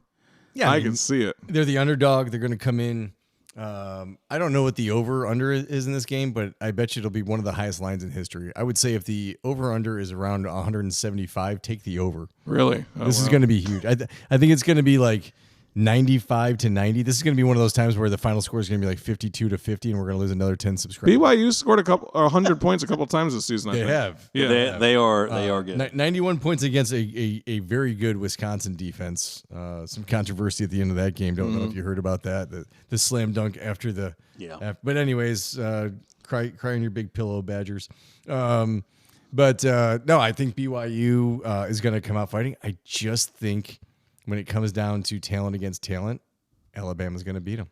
Yeah, I can see it. They're the underdog. They're going to come in. I don't know what the over-under is in this game, but I bet you it'll be one of the highest lines in history. I would say if the over-under is around 175, take the over. Really? This is going to be huge. I think it's going to be like 95-90. This is going to be one of those times where the final score is going to be like 52-50, and we're going to lose another 10 subscribers. BYU scored 100 points a couple times this season. I They think. have. Yeah. They are good. 91 points against a very good Wisconsin defense. Some controversy at the end of that game. Don't know if you heard about that. The slam dunk after the. Yeah. But anyways, cry on your big pillow, Badgers. But no, I think BYU is going to come out fighting. I just think when it comes down to talent against talent, Alabama's going to beat them.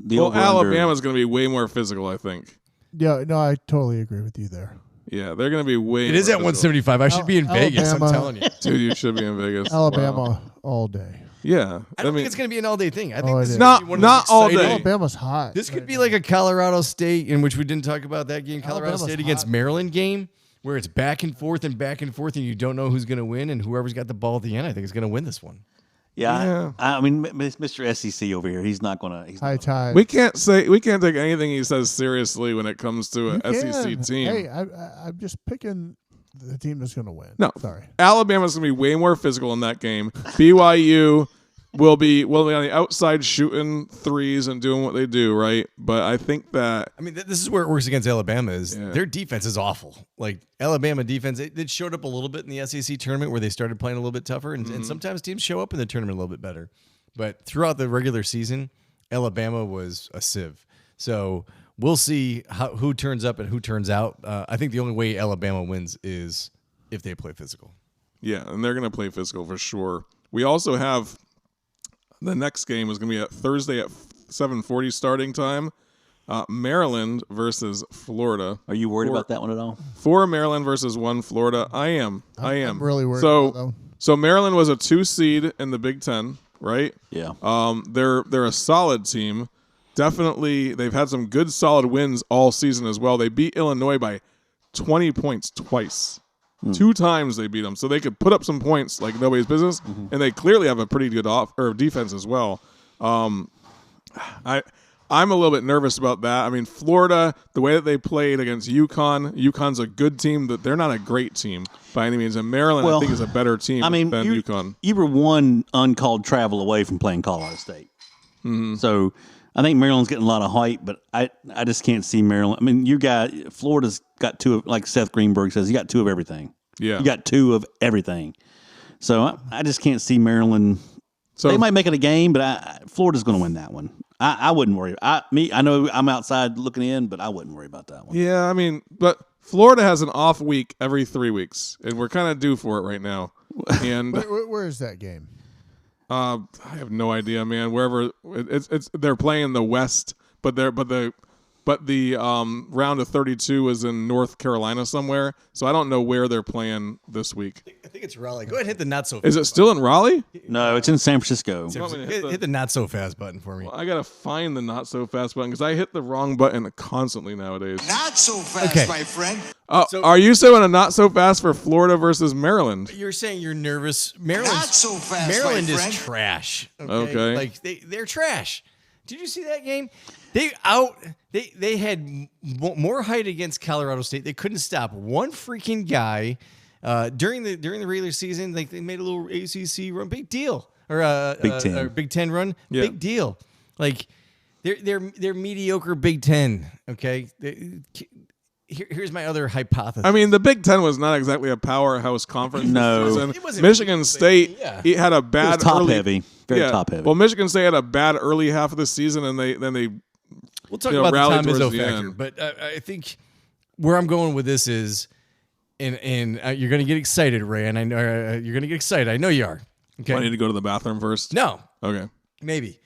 Well, Alabama's going to be way more physical, I think. Yeah, no, I totally agree with you there. Yeah, they're going to be way It is more at physical. 175. I should be in Vegas. I'm Alabama- telling you. Dude, you should be in Vegas. Alabama Wow. all day. Yeah. I don't think it's going to be an all-day thing. I think Oh, this it is is. gonna be one of those Not all exciting- day. Alabama's hot. This could be like a Colorado State, in which we didn't talk about that game, Colorado Alabama's State against hot. Maryland game, where it's back and forth, and you don't know who's going to win, and whoever's got the ball at the end, I think is going to win this one. Yeah. I mean, Mr. SEC over here, he's not going to. High tide. We can't take anything he says seriously when it comes to You a SEC can. team. Hey, I'm just picking the team that's going to win. No, Sorry. Alabama's going to be way more physical in that game. BYU will be on the outside shooting threes and doing what they do, right? But I think that this is where it works against Alabama is their defense is awful. Like Alabama defense, it showed up a little bit in the SEC tournament where they started playing a little bit tougher, and sometimes teams show up in the tournament a little bit better. But throughout the regular season, Alabama was a sieve. So we'll see who turns up and who turns out. I think the only way Alabama wins is if they play physical. Yeah, and they're going to play physical for sure. We also have the next game is going to be at Thursday at 7:40 starting time. Maryland versus Florida. Are you worried about that one at all? 4 Maryland versus 1 Florida. I am. I'm really worried about that one. So Maryland was a 2 seed in the Big Ten, right? Yeah. They're a solid team. Definitely, they've had some good solid wins all season as well. They beat Illinois by 20 points twice. 2 times they beat them, so they could put up some points like nobody's business, and they clearly have a pretty good defense as well. I'm a little bit nervous about that. I mean, Florida, the way that they played against UConn's a good team, but they're not a great team by any means. And Maryland, I think, is a better team than UConn. You were one uncalled travel away from playing Colorado State. So I think Maryland's getting a lot of hype, but I just can't see Maryland. I mean, Florida's got 2 of, like Seth Greenberg says, you got 2 of everything. Yeah. You got 2 of everything. So I just can't see Maryland. So they might make it a game, but Florida's going to win that one. I wouldn't worry. I know I'm outside looking in, but I wouldn't worry about that one. Yeah, I mean, but Florida has an off week every 3 weeks, and we're kind of due for it right now. And where is that game? I have no idea, man. Wherever they're playing the West, but the round of 32 is in North Carolina somewhere. So I don't know where they're playing this week. I think it's Raleigh. Go ahead and hit the not so fast. Is it still in Raleigh? No, it's in San Francisco. Hit the not so fast button for me. Well, I got to find the not so fast button because I hit the wrong button constantly nowadays. Not so fast, my friend. Are you saying a not so fast for Florida versus Maryland? You're saying you're nervous. Maryland, Not so fast, Maryland my is friend. trash. Okay. Like they're trash. Did you see that game? They had more height against Colorado State. They couldn't stop one freaking guy during the regular season. Like they made a little ACC run, big deal, or Big Ten. or Big Ten run, Yeah. big deal. Like they're mediocre Big Ten. Okay. Here's my other hypothesis. I mean, the Big Ten was not exactly a powerhouse conference. No. this season. It wasn't Michigan really, State yeah. it had a bad top early, heavy. Very top heavy. Well, Michigan State had a bad early half of the season, and they We'll talk you know, about the rallied Tom Izzo towards the factor, end. but I think where I'm going with this is, and you're going to get excited, Ray, and I know you're going to get excited. I know you are. Okay. I need to go to the bathroom first. No, Okay. maybe.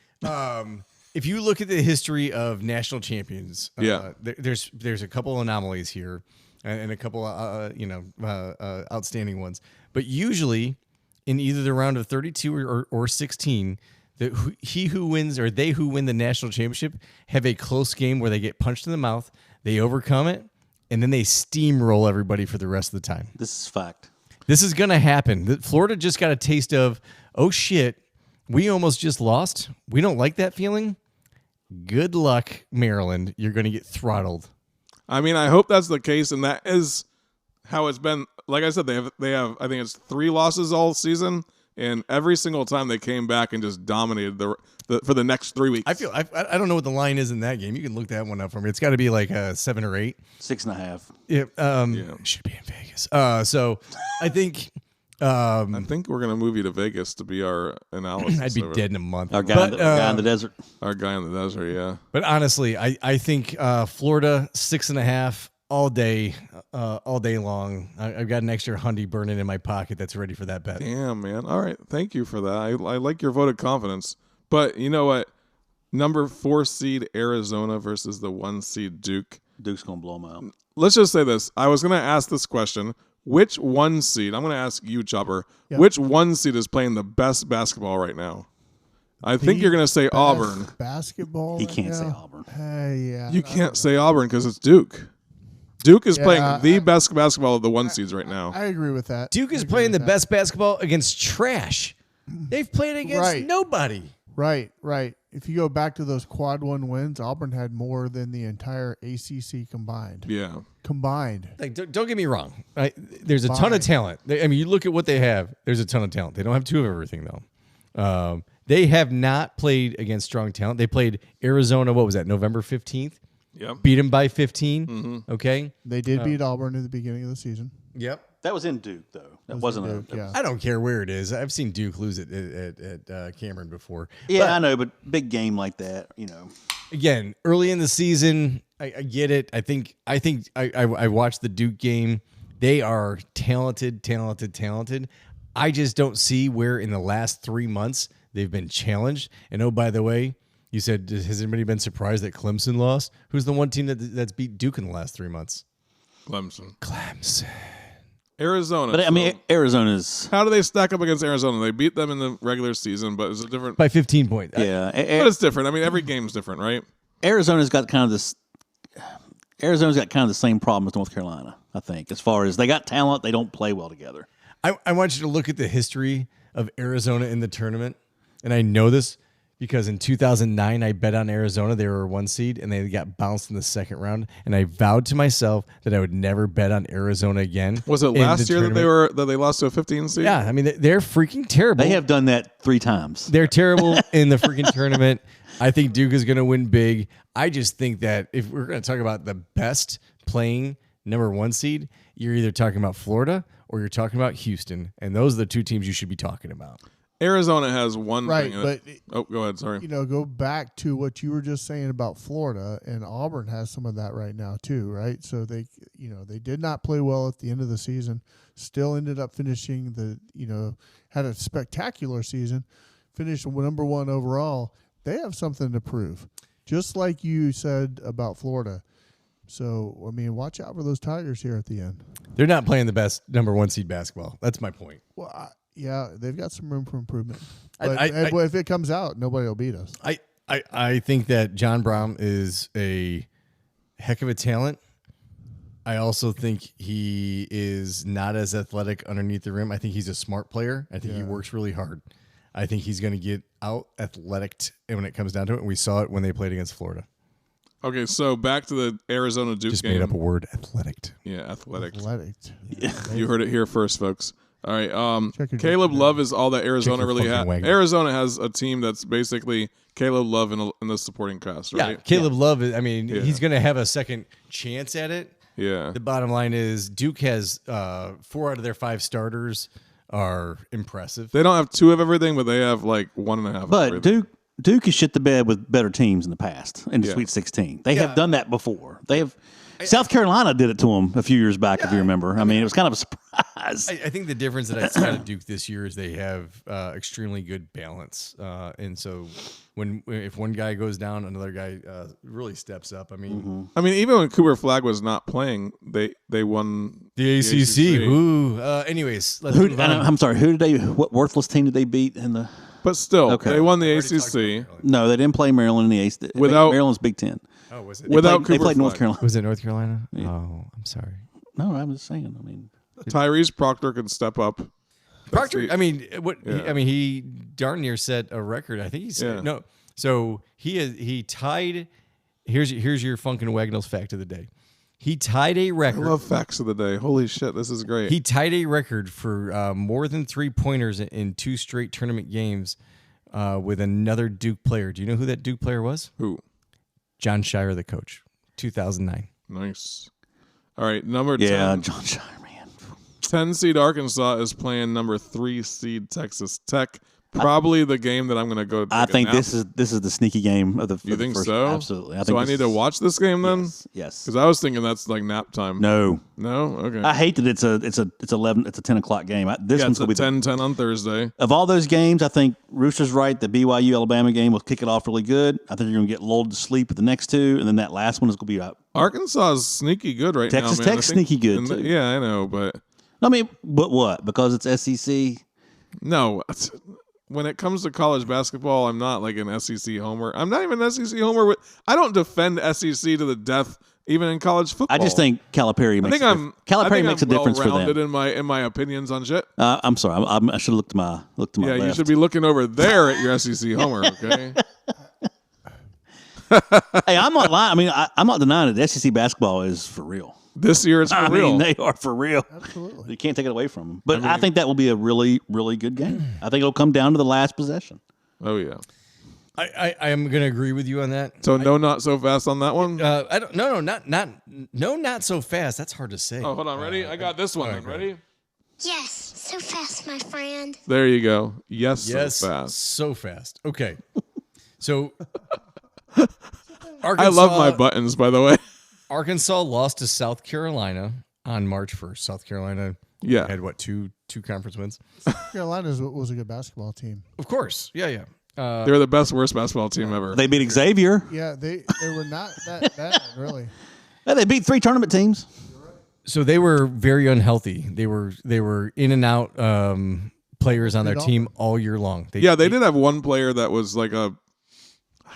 If you look at the history of national champions, there's a couple anomalies here, and a couple outstanding ones. But usually, in either the round of 32 or 16. He who wins or they who win the national championship have a close game where they get punched in the mouth, they overcome it, and then they steamroll everybody for the rest of the time. This is fact. This is going to happen. Florida just got a taste of, oh shit, we almost just lost. We don't like that feeling. Good luck, Maryland. You're going to get throttled. I mean, I hope that's the case, and that is how it's been. Like I said, they have. I think it's 3 losses all season. And every single time they came back and just dominated for the next 3 weeks. I don't know what the line is in that game. You can look that one up for me. It's got to be like 7 or 8. 6.5. Yeah. Should be in Vegas. So I think I think we're gonna move you to Vegas to be our analysis. I'd be dead in a month. Our guy in the desert. Our guy in the desert, yeah. But honestly, I think Florida 6.5 all day long. I've got an extra $100 burning in my pocket that's ready for that bet. Damn, man. All right, thank you for that. I like your vote of confidence. But you know what? Number 4 seed Arizona versus the 1 seed Duke. Duke's gonna blow them out. Let's just say this. I was gonna ask this question. Which 1 seed? I'm gonna ask you, Chopper. Yep. Which 1 seed is playing the best basketball right now? I think you're gonna say Auburn. Basketball. He can't say Auburn. Yeah. You can't say Auburn because it's Duke. Duke is playing the best basketball of the 1 seeds right now. I agree with that. Duke is playing the best basketball against trash. They've played against Right. nobody. Right. If you go back to those quad one wins, Auburn had more than the entire ACC combined. Yeah. Like, don't get me wrong. There's a ton of talent. You look at what they have. There's a ton of talent. They don't have two of everything, though. They have not played against strong talent. They played Arizona, what was that, November 15th? Yep. Beat them by 15. Okay. They did beat Auburn at the beginning of the season. Yep. That was in Duke, though. That wasn't Duke, a. yeah. I don't care where it is. I've seen Duke lose at Cameron before. Yeah, I know, but big game like that, Again, early in the season, I get it. I think I watched the Duke game. They are talented. I just don't see where in the last 3 months they've been challenged. And oh, by the way, you said, has anybody been surprised that Clemson lost? Who's the one team that's beat Duke in the last 3 months? Clemson. But Arizona. Arizona's. How do they stack up against Arizona? They beat them in the regular season, but is it different? By 15 points. Yeah. But it's different. Every game's different, right? Arizona's got kind of this. Arizona's got kind of the same problem as North Carolina, I think, as far as they got talent, they don't play well together. I want you to look at the history of Arizona in the tournament. And I know this because in 2009, I bet on Arizona. They were a 1 seed, and they got bounced in the second round. And I vowed to myself that I would never bet on Arizona again. Was it in last the year tournament. that they lost to a 15 seed? Yeah, they're freaking terrible. They have done that 3 times. They're terrible in the freaking tournament. I think Duke is going to win big. I just think that if we're going to talk about the best playing number 1 seed, you're either talking about Florida or you're talking about Houston. And those are the 2 teams you should be talking about. Arizona has one Right, thing. Go ahead. Sorry. Go back to what you were just saying about Florida, and Auburn has some of that right now too, right? So they did not play well at the end of the season, still ended up finishing had a spectacular season, finished number 1 overall. They have something to prove, just like you said about Florida. So, watch out for those Tigers here at the end. They're not playing the best number 1 seed basketball. That's my point. Well, yeah, they've got some room for improvement. But I- if it comes out, nobody will beat us. I think that John Brown is a heck of a talent. I also think he is not as athletic underneath the rim. I think he's a smart player. I think he works really hard. I think he's going to get out athletic when it comes down to it. And we saw it when they played against Florida. Okay, so back to the Arizona Duke Just game. made up a word, athletic. Yeah, athletic. Yeah. You heard it here first, folks. All right. Check your Caleb dictionary. Love is all that Arizona your really fucking has. wagon. Arizona has a team that's basically Caleb Love in the supporting cast, right? Yeah, Caleb Love, he's going to have a second chance at it. Yeah. The bottom line is Duke has 4 out of their 5 starters are impressive. They don't have 2 of everything, but they have like 1.5 of But everything. Duke has shit the bed with better teams in the past in the Yeah. Sweet 16. They have done that before. They have. South Carolina did it to them a few years back, if you remember. It was kind of a surprise. I think the difference that I see out of Duke this year is they have extremely good balance, and so if one guy goes down, another guy really steps up. even when Cooper Flagg was not playing, they won the ACC. Ooh. Anyways, let's move on. I'm sorry. What worthless team did they beat in the? But still, Okay. they won the Already talked about ACC. Maryland. No, they didn't play Maryland in the ACC. Without- Maryland's Big Ten. Oh, was it? Without They Cooper played North Flagg. Carolina. Was it North Carolina? Oh, I'm sorry. No, I'm just saying. Tyrese Proctor can step up. Proctor. Yeah. He darn near set a record. I think he said Yeah. no. So he tied. Here's your Funkin' Wagnalls fact of the day. He tied a I record. love facts of the day. Holy shit, this is great. He tied a record for more than 3-pointers in 2 straight tournament games with another Duke player. Do you know who that Duke player was? Who? John Shire, the coach, 2009. Nice. All right, number 10. Yeah, John Shire, man. 10 seed Arkansas is playing number 3 seed Texas Tech. Probably the game that I'm going to go. I take a think nap. this is the sneaky game of the. You of the think first, so? Absolutely. So I need to watch this game then. Yes. Because I was thinking that's like nap time. No. No. Okay. I hate that it's a 10 o'clock game. This Yeah, one's it's gonna a be 10-10 on Thursday. of all those games. I think Rooster's right. The BYU Alabama game will kick it off really good. I think you're gonna get lulled to sleep with the next 2, and then that last one is gonna be up. Arkansas is sneaky good right Texas now, man. Tech's I think- sneaky good, and too. Yeah, I know, but But what? Because it's SEC. no. When it comes to college basketball, I'm not like an SEC homer. I'm not even an SEC homer. I don't defend SEC to the death even in college football. I just think Calipari makes a difference for well-rounded them. in my opinions on shit. I'm sorry. I should have looked to my Yeah, left. you should be looking over there at your SEC homer. Okay. Hey, I'm not lying. I mean, I'm not denying that SEC basketball is for real. This year it's for I real. mean, they are for real. Absolutely. You can't take it away from them. But I think that will be a really, really good game. I think it'll come down to the last possession. Oh yeah. I am going to agree with you on that. So no, not so fast on that one. I don't. No, not so fast. That's hard to say. Oh, hold on. Ready? I got this one. right, Ready? Yes, so fast, my friend. There you go. Yes, Yes, so fast. so fast. Okay, so I love my buttons, by the way. Arkansas lost to South Carolina on March 1st. South Carolina Yeah. had what two conference wins? Carolina was a good basketball team. Of course, yeah. They're the best, worst basketball team ever. They beat Xavier. Yeah, they were not that bad, really. Yeah, they beat 3 tournament teams. So they were very unhealthy. They were in and out players on their team all year long. They did have one player that was like I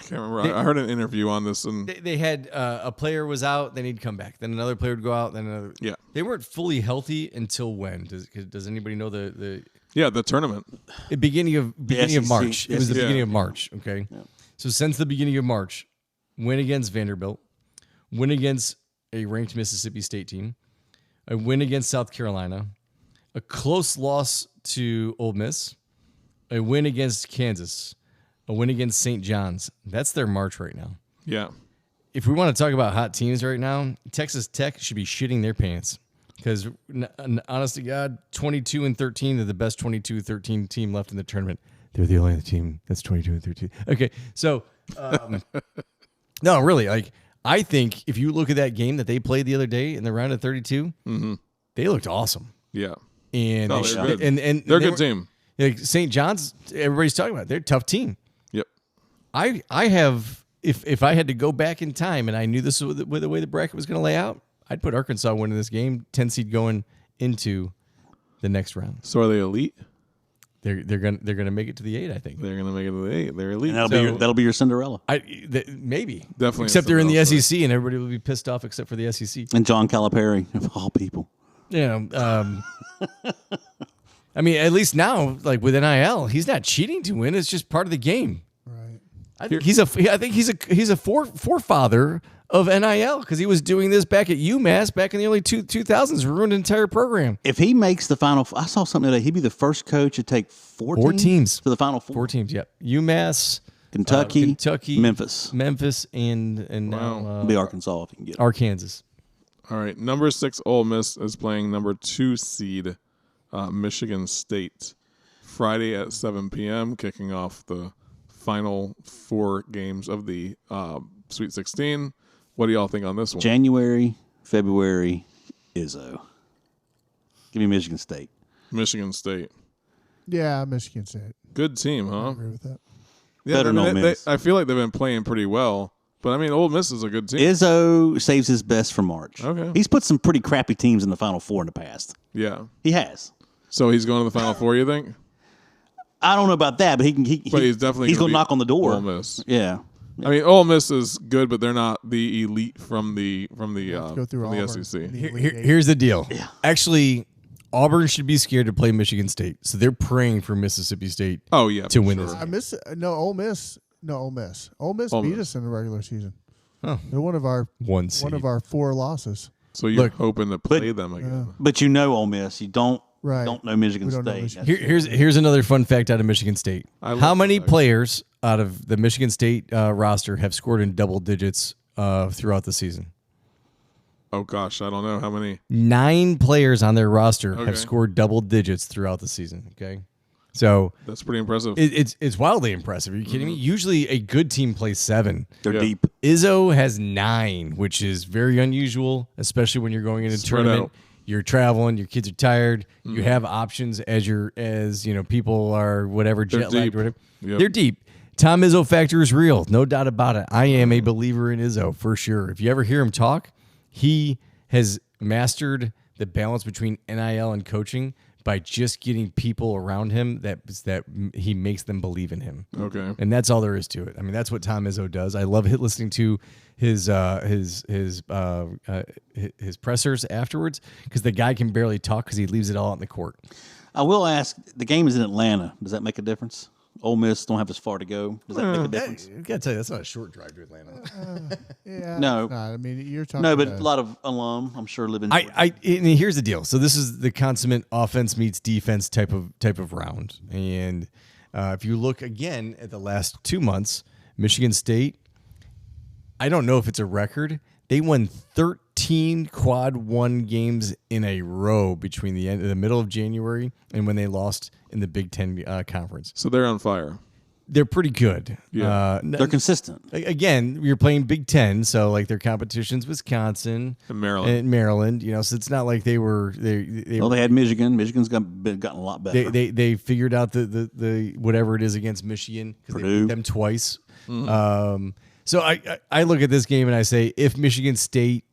can't remember. I heard an interview on this, and They had a player was out, then he'd come back. Then another player would go out, then another. Yeah. They weren't fully healthy until when? Does anybody know the the tournament. beginning of SEC. March? It was the Yeah. beginning of March. Okay. So since the beginning of March, win against Vanderbilt, win against a ranked Mississippi State team, a win against South Carolina, a close loss to Ole Miss, a win against Kansas, a win against St. John's. That's their March right now. Yeah. If we want to talk about hot teams right now, Texas Tech should be shitting their pants because, honest to God, 22-13, they're the best 22-13 team left in the tournament. They're the only team that's 22-13. Okay, so no, really, like I think if you look at that game that they played the other day in the round of 32, they looked awesome. Yeah. And No, they they're good. and They're a they good were- team. Like St. John's, everybody's talking about it. They're a tough team. Yep. I have if I had to go back in time and I knew this was the way the bracket was going to lay out, I'd put Arkansas winning this game, 10 seed going into the next round. So are they elite? They're gonna make it to the 8, I think. They're gonna make it to the 8. They're elite. And that'll be your Cinderella. Maybe Definitely except they're in the Cinderella SEC and everybody will be pissed off except for the SEC. And John Calipari, of all people. I mean, at least now, like with NIL, he's not cheating to win. It's just part of the game. Right. I think he's a forefather of NIL because he was doing this back at UMass back in the early 2000s, ruined an entire program. If he makes the Final I saw something today. He'd be the first coach to take four teams to the Final Four. 4 teams, yep. UMass, Kentucky, Memphis, and now It'll be Arkansas if you can get it. Arkansas. All right. Number 6 Ole Miss is playing number 2 seed Michigan State Friday at 7 p.m. kicking off the final 4 games of the Sweet 16. What do y'all think on this one? January, February, Izzo. Give me Michigan State. Michigan State. Yeah, Michigan State. Good team, I huh? agree with that. Yeah, Better than Ole Miss. I feel like they've been playing pretty well. But, I mean, Ole Miss is a good team. Izzo saves his best for March. Okay. He's put some pretty crappy teams in the Final Four in the past. Yeah. He has. So he's going to the Final Four, you think? I don't know about that, but But he's definitely he's going to beat knock on the door. Ole Miss. Yeah. I mean, Ole Miss is good, but they're not the elite from the Go through from the Auburn. SEC. The Elite Eight. Here's the deal. Actually, Auburn should be scared to play Michigan State, so they're praying for Mississippi State Oh yeah, to for win sure. this. I miss Ole Miss. No, Ole Miss. Ole Miss Ole beat Miss. us in the regular season. Oh. They're one of our One seed. one of our 4 losses. So you're Look, hoping to play them again. But you know Ole Miss. You don't Right. know Michigan We don't know State. Michigan. Here's another fun fact out of Michigan State. I love How many that. players out of the Michigan State roster have scored in double digits throughout the season? Oh gosh, I don't know how many. 9 players on their roster Okay. have scored double digits throughout the season. Okay, so That's pretty impressive. it's wildly impressive. Are you kidding me? Usually a good team plays 7. They're Yeah. deep. Izzo has 9, which is very unusual, especially when you're going into a Spread tournament. out. You're traveling, your kids are tired. You have options as people are whatever They're jet lagged, deep. or whatever. Yep. They're deep. Tom Izzo factor is real, no doubt about it. I am a believer in Izzo for sure. If you ever hear him talk, he has mastered the balance between NIL and coaching by just getting people around him that he makes them believe in him. Okay. And that's all there is to it. I mean, that's what Tom Izzo does. I love listening to his pressers afterwards because the guy can barely talk because he leaves it all out in the court. I will ask, the game is in Atlanta. Does that make a difference? Ole Miss don't have as far to go. Does that make a difference? I gotta tell you, that's not a short drive to Atlanta. Yeah, No. it's not. I mean, you're talking. No, but a lot of alum, I'm sure, live in. And here's the deal. So this is the consummate offense meets defense type of round. And if you look again at the last 2 months, Michigan State, I don't know if it's a record. They won 13 quad one games in a row between the middle of January and when they lost in the Big Ten conference. So they're on fire. They're pretty good. Yeah. They're consistent. Again, you're playing Big Ten, so like their competition's Wisconsin And Maryland. and Maryland. So it's not like they were Well, they had Michigan. Michigan's gotten a lot better. they figured out the whatever it is against Michigan because they Purdue. beat them twice. So I look at this game and I say if Michigan State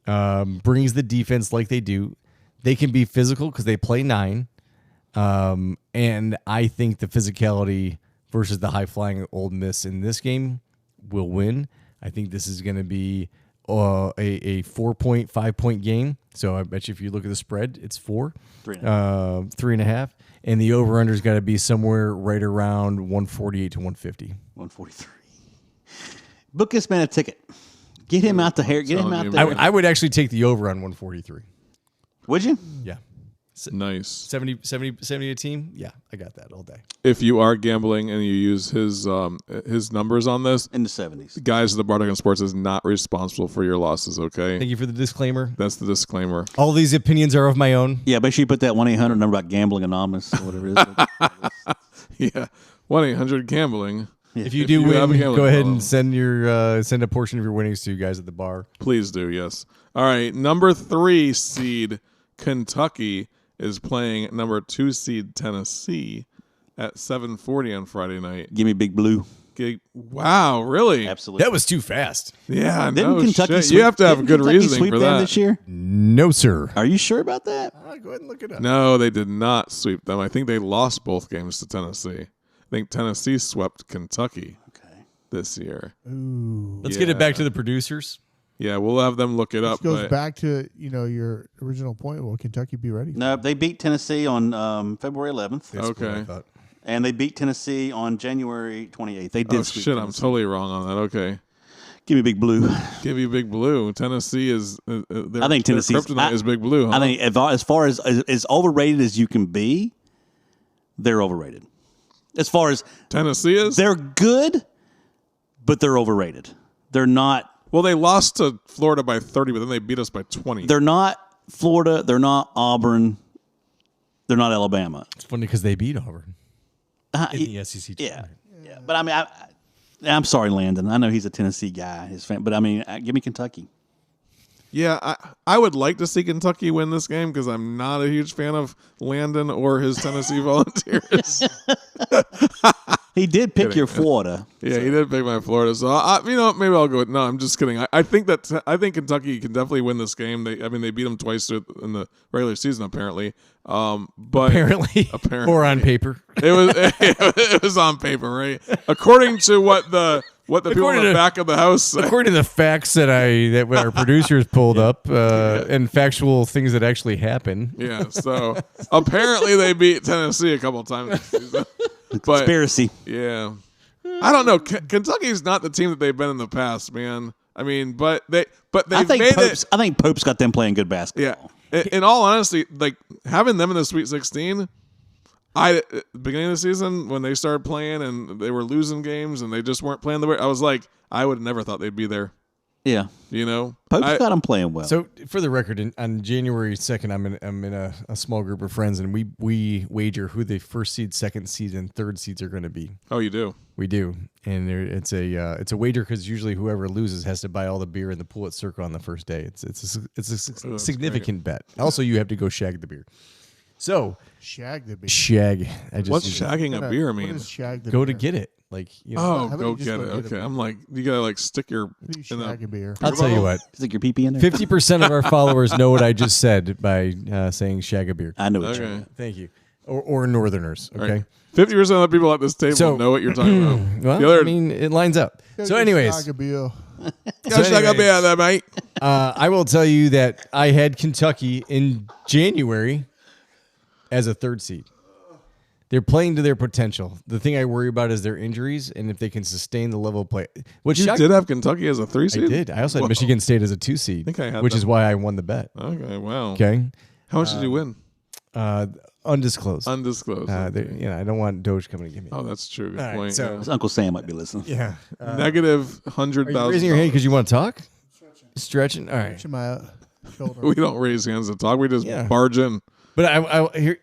brings the defense like they do, they can be physical because they play 9. And I think the physicality versus the high flying Ole Miss in this game will win. I think this is going to be a 5 point game. So I bet you if you look at the spread, it's 4, 3.5, and the over under's got to be somewhere right around 148 to 150. 143. Book this man a ticket. Get him out the hair. Get him out there. I would actually take the over on 143. Would you? Yeah. Nice. 70 a team? Yeah, I got that all day. If you are gambling and you use his numbers on this, In the 70s. guys at the Bardock Sports is not responsible for your losses, okay? Thank you for the disclaimer. That's the disclaimer. All these opinions are of my own. Yeah, make sure you put that 1-800 number about gambling anonymous or whatever it is. Yeah. 1-800-GAMBLING. If you If do you have a win, gambling go ahead problem. and send a portion of your winnings to you guys at the bar. Please do, yes. All right, number 3 seed Kentucky is playing number 2 seed Tennessee at 7:40 on Friday night. Give me Big Blue. Wow, really? Absolutely. That was too fast. Yeah, Didn't no Kentucky shit. sweep, You have to have a didn't good Kentucky reasoning sweep for them that. this year? No, sir. Are you sure about that? Go ahead and look it up. No, they did not sweep them. I think they lost both games to Tennessee. I think Tennessee swept Kentucky this year. Let's get it back to the producers. Yeah, we'll have them look it This up. goes but back to your original point. Will Kentucky be ready? No, they beat Tennessee on February 11th, That's what I Okay. thought. and they beat Tennessee on January 28th. They did Oh sweep shit, I'm Tennessee. totally wrong on that. Okay, Give me Big Blue. give you Big Blue. Tennessee is. I think Tennessee's kryptonite is Big Blue. Huh? I think as far as overrated as you can be, they're overrated. As far as Tennessee is. they're good, but they're overrated. They're not. Well, they lost to Florida by 30, but then they beat us by 20. They're not Florida. They're not Auburn. They're not Alabama. It's funny because they beat Auburn in the SEC Yeah, tournament. yeah. But I mean, I'm sorry, Landon. I know he's a Tennessee guy, his fan. But I mean, give me Kentucky. Yeah, I would like to see Kentucky win this game because I'm not a huge fan of Landon or his Tennessee Volunteers. He did pick your Florida. Yeah, he did pick my Florida, so maybe I'll go with. No, I'm just kidding. I think Kentucky can definitely win this game. They beat them twice in the regular season apparently. But Apparently. Or on paper. it was on paper, right? According to what the people in the back of the house say. According to the facts that our producers pulled up and factual things that actually happen. Yeah, so apparently they beat Tennessee a couple times this season. Conspiracy. Yeah. I don't know. Kentucky's not the team that they've been in the past, man. I mean, but they've I think made Pope's, it. I think Pope's got them playing good basketball. Yeah. In all honesty, like having them in the Sweet 16, at the beginning of the season when they started playing and they were losing games and they just weren't playing the way, I was like, I would have never thought they'd be there. Yeah. You know, Pope's got them playing well. So for the record, on January 2nd, I'm in a small group of friends, and we wager who the first seed, second seed, and third seeds are going to be. Oh, you do? We do, and it's a wager because usually whoever loses has to buy all the beer in the pool at Circle on the first day. It's a significant bet. Also, you have to go shag the beer. So Shag the beer. shag. What's shagging a beer What mean? does shag the Go beer? to get it. Like, you know, how about go you just get go it. get Okay, it? I'm like, you gotta like stick your. You in the- shag a beer. I'll tell you what. Stick your pee in there. 50% of our followers know what I just said by saying shag a beer. I know what Okay. you Thank you. Or Northerners. Okay. Right. 50% of the people at this table So- know what you're talking about. Well, The other, I mean, it lines up. So, anyways, Shag a beer. yeah, shag a beer there, mate. I will tell you that I had Kentucky in January as a 3rd seed. They're playing to their potential. The thing I worry about is their injuries and if they can sustain the level of play. What You shocked- did have Kentucky as a 3 I seed? did. I also had Whoa. Michigan State as a 2 seed, think I had which them. is why I won the bet. Okay, wow. Okay. How much did you win? Undisclosed. Undisclosed. I don't want Doge coming to get me. Oh, that's true. Good All right, point. so- His Uncle Sam might be listening. Yeah. Negative Are you $100,000. raising your hand because you want to talk? Stretching. All right. Reaching my shoulder. We don't raise hands to talk. We just Yeah. barge in. But I here.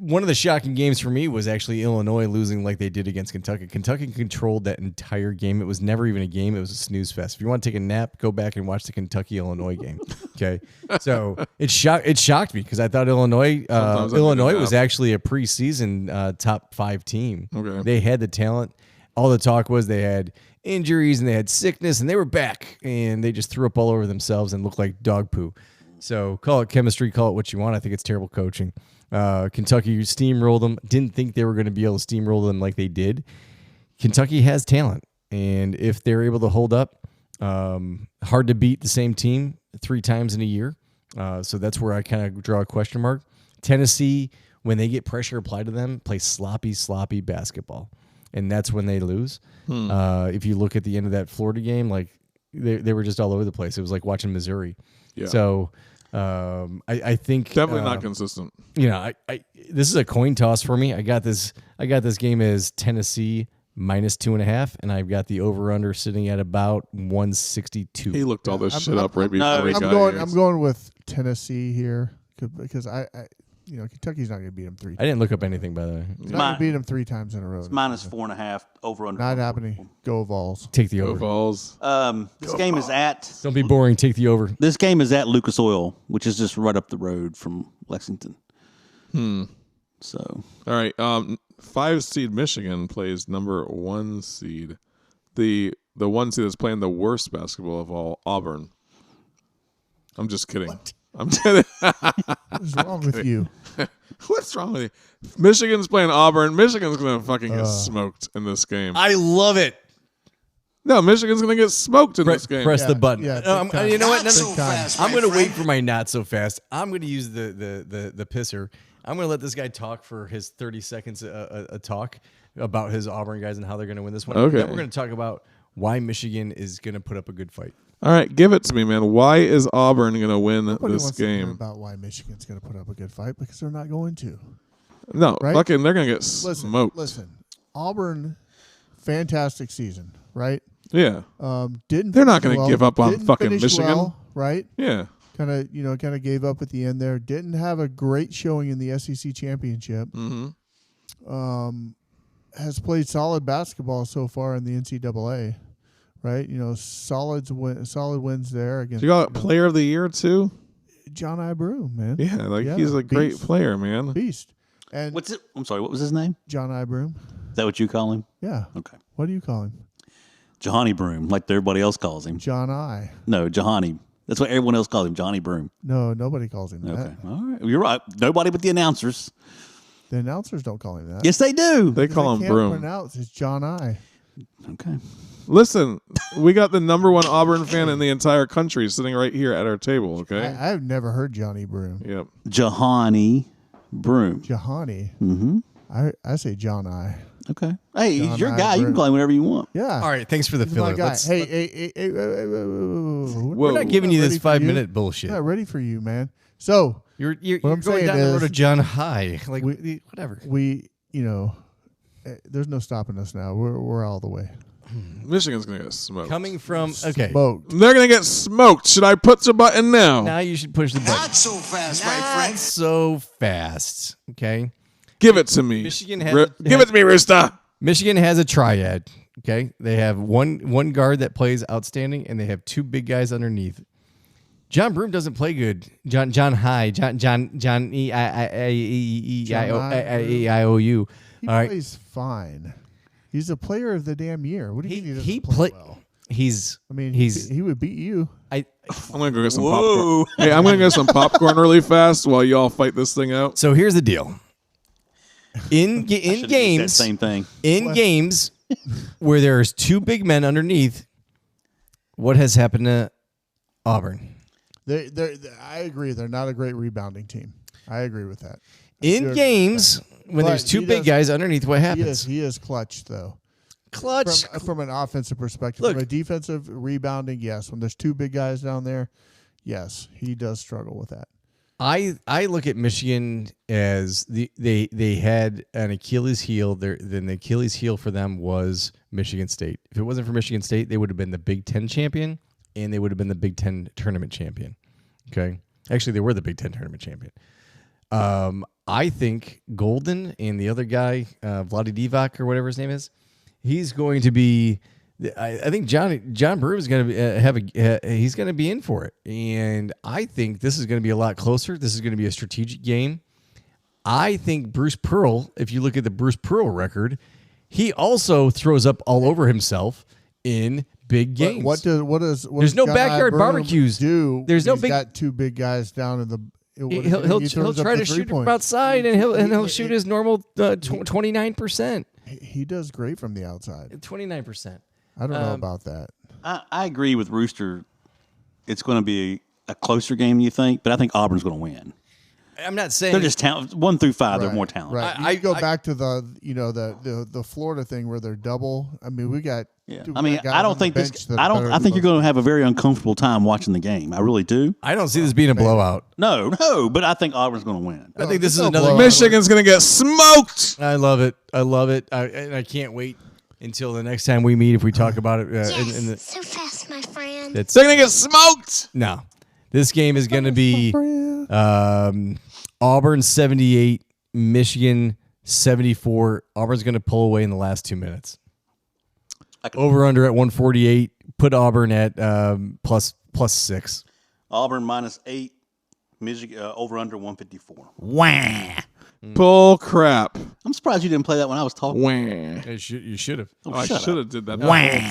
One of the shocking games for me was actually Illinois losing like they did against Kentucky. Kentucky controlled that entire game. It was never even a game. It was a snooze fest. If you want to take a nap, go back and watch the Kentucky-Illinois game. Okay, so it shocked me because I thought Illinois Sometimes I need a Illinois was nap. actually a preseason top 5 team. Okay. They had the talent. All the talk was they had injuries and they had sickness and they were back and they just threw up all over themselves and looked like dog poo. So call it chemistry, call it what you want. I think it's terrible coaching. Kentucky steamrolled them. Didn't think they were going to be able to steamroll them like they did. Kentucky has talent, and if they're able to hold up, hard to beat the same team 3 times in a year. So that's where I kind of draw a question mark. Tennessee, when they get pressure applied to them, play sloppy basketball, and that's when they lose. If you look at the end of that Florida game, like they were just all over the place. It was like watching Missouri. Yeah. So I think Definitely not consistent. you know, I this is a coin toss for me. I got this game as Tennessee -2.5, and I've got the over under sitting at about 162. He looked all this I'm- shit I'm- up right before no, he I'm got going. here. I'm going with Tennessee here because I Kentucky's not going to beat them 3 I didn't look up anything, by the way. He's not going to beat them 3 times in a row. -4.5 over under. Not happening. Go Vols. Take the Go over. Vols. This game is at Don't be boring. Take the over. this game is at Lucas Oil, which is just right up the road from Lexington. So All right. 5 seed Michigan plays number 1 seed. The 1 seed that's playing the worst basketball of all, Auburn. I'm just kidding. I'm kidding. What's wrong with you? What's wrong with you? Michigan's playing Auburn. Michigan's gonna fucking get smoked in this game. I love it. No, Michigan's gonna get smoked in this game. Press the Yeah, button. yeah, No, big time. you know what? Not No, so no. fast, I'm my going to wait friend. for my not so fast. I'm going to use the pisser. I'm going to let this guy talk for his 30 seconds a talk about his Auburn guys and how they're going to win this one. Okay. Then we're going to talk about why Michigan is going to put up a good fight. All right, give it to me, man. Why is Auburn gonna win Nobody this wants to hear game? about why Michigan's going to put up a good fight because they're not going to. No, Right? fucking, they're gonna get Listen, smoked. listen. Auburn, fantastic season, right? Yeah, Didn't They're not finish going to give up on Didn't fucking finish Michigan. well, right? Yeah, Kind of gave up at the end there. Didn't have a great showing in the SEC championship. Mm-hmm. Has played solid basketball so far in the NCAA, right? Solid wins there against. you got Player of the Year too. John I. Broom, man. Yeah, like Yeah, he's a great beast. player, man. Beast. And what's it? I'm sorry. What was his name? John I. Broom. Is that what you call him? Yeah. Okay, What do you call him? Johnny Broom, like everybody else calls him. John I. No, Johnny. That's what everyone else calls him, Johnny Broom. No, nobody calls him Okay, that. all right. You're right. Nobody but the announcers. The announcers don't call him that. Yes, they do. They call him Can't Broom. pronounce. It's John I. Okay. Listen, we got the number 1 Auburn fan in the entire country sitting right here at our table. Okay. I've never heard Johnny Broom. Yep. Johnny Broom. Jahani. Mm-hmm. I say John I. Okay. Hey, John he's your I. guy. You can Broom. call him whatever you want. Yeah. All right. Thanks for the He's my filler. guy. Let's- Hey, Whoa. we're not giving you this ready for you. 5-minute bullshit. Not ready for you, man. So You're What I'm going saying down the road is- of John High. Like, whatever. we, there's no stopping us now. We're all the way. Michigan's gonna get smoked. Coming from, okay. Smoked. They're gonna get smoked. Should I put the button now? Now you should push the button. Not so fast, my Not friend. so fast. Okay. Give it to me. Michigan has- Give it to me, Rooster. Michigan has a triad. Okay, they have one guard that plays outstanding, and they have 2 big guys underneath. John Broom doesn't play good. John E I O U. He All right, plays fine. He's a player of the damn year. What do you mean he doesn't play well? I mean, he would beat you. I'm gonna go get some popcorn. Hey, I'm gonna get some popcorn really fast while y'all fight this thing out. So here's the deal. In Should've used that games, same thing. in games where there's two big men underneath, what has happened to Auburn? I agree. They're not a great rebounding team. I agree with that. In games when But there's two he big does- guys underneath, what happens? He is clutch though. Clutch. From an offensive perspective, Look. from a defensive rebounding, yes. When there's two big guys down there, yes, he does struggle with that. I look at Michigan as they had an Achilles heel. Then the Achilles heel for them was Michigan State. If it wasn't for Michigan State, they would have been the Big Ten champion, and they would have been the Big Ten tournament champion. Okay, actually, they were the Big Ten tournament champion. I think Golden and the other guy, Vlade Divac or whatever his name is, he's going to be. I think John Brew is going to he's going to be in for it, and I think this is going to be a lot closer. This is going to be a strategic game. I think Bruce Pearl, if you look at the Bruce Pearl record, he also throws up all over himself in big games. What does There's no John backyard Burnham barbecues. Do There's no he's big. got two big guys down in the. He'll try to shoot from outside, and he'll shoot his normal 29%. He does great from the outside. 29%. I don't know about that. I agree with Rooster. It's going to be a closer game than you think, but I think Auburn's going to win. I'm not saying They're just 1 through 5. They're Right, more talented. Right. I You go back to the Florida thing where they're double. I mean, we got. Yeah. we I mean, got guys I on don't the think this. bench that I are don't. better I than think you're most. going to have a very uncomfortable time watching the game. I really do. I don't see this being a blowout. No, but I think Auburn's going to win. I think this is no another. blowout. Michigan's gonna get smoked. I love it. And I can't wait until the next time we meet if we talk about it. Yes, so fast, my friend. That's They're gonna get smoked. no. This game is going to be Auburn 78, Michigan 74. Auburn's going to pull away in the last 2 minutes. Over under at 148. Put Auburn at plus 6. Auburn -8. Michigan over under 154. Wah. Bull crap. I'm surprised you didn't play that when I was talking. Wah. You should have. Oh, I shut should up. have did that the whole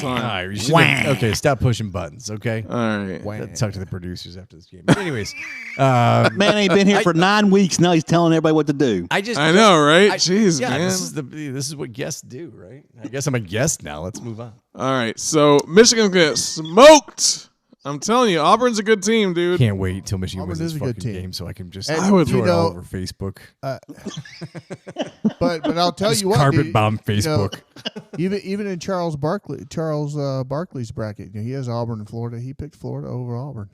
time. Okay, stop pushing buttons. Okay. All right. Let's talk to the producers after this game. But anyways, Man ain't been here for 9 weeks. Now he's telling everybody what to do. I know, right? Jeez, yeah, man. This is what guests do, right? I guess I'm a guest now. Let's move on. All right. So Michigan's gonna get smoked. I'm telling you, Auburn's a good team, dude. Can't wait till Michigan wins Auburn this is a good fucking team. game so I can just And throw you it all know- over Facebook. But I'll tell Just you what, carpet dude, bomb you know, Facebook. even in Charles Barkley's bracket, he has Auburn and Florida. He picked Florida over Auburn.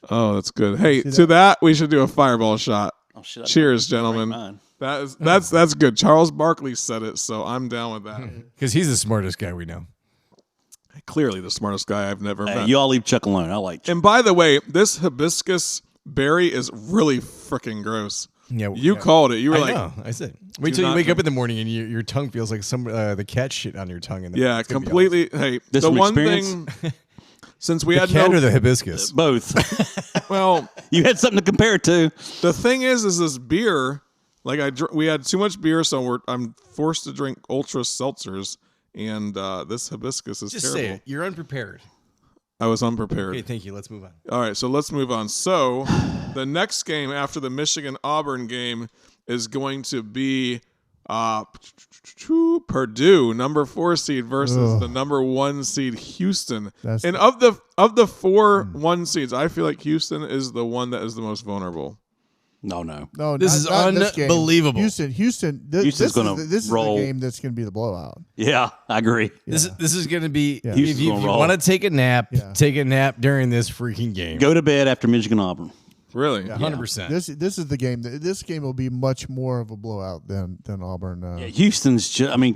Oh, that's good. Hey, See to that we should do a fireball shot. Oh, shit, I Cheers, drank gentlemen. mine. That's good. Charles Barkley said it, so I'm down with that. Because he's the smartest guy we know. Clearly the smartest guy I've never Hey, met. you all leave Chuck alone. I like Chuck. And by the way, this hibiscus berry is really freaking gross. Yeah, You called it. You were I like, know. I said, wait till you not wake up drink. in the morning and your tongue feels like some the cat shit on your tongue. And yeah, it's gonna be completely. Hey, This the from one experience? thing, since we awesome. had The cat no, or the hibiscus? Both. well, You had something to compare it to. the thing is this beer. Like we had too much beer, so I'm forced to drink ultra seltzers, and this hibiscus is Just terrible. say it. You're unprepared. I was unprepared. Okay, thank you. Let's move on. All right, so let's move on. So the next game after the Michigan-Auburn game is going to be Purdue, number 4 seed versus the number 1 seed Houston. And of the 4 1 seeds, I feel like Houston is the one that is the most vulnerable. No. No, This is not in this game. unbelievable. Houston. Houston's This gonna is roll. the game that's going to be the blowout. Yeah, I agree. This is going to be. Yeah. If Houston's you gonna roll. want to take a nap, Yeah. take a nap during this freaking game. Go to bed after Michigan Auburn. Really? 100%. This is the game. This game will be much more of a blowout than Auburn. Yeah, Houston's just. I mean,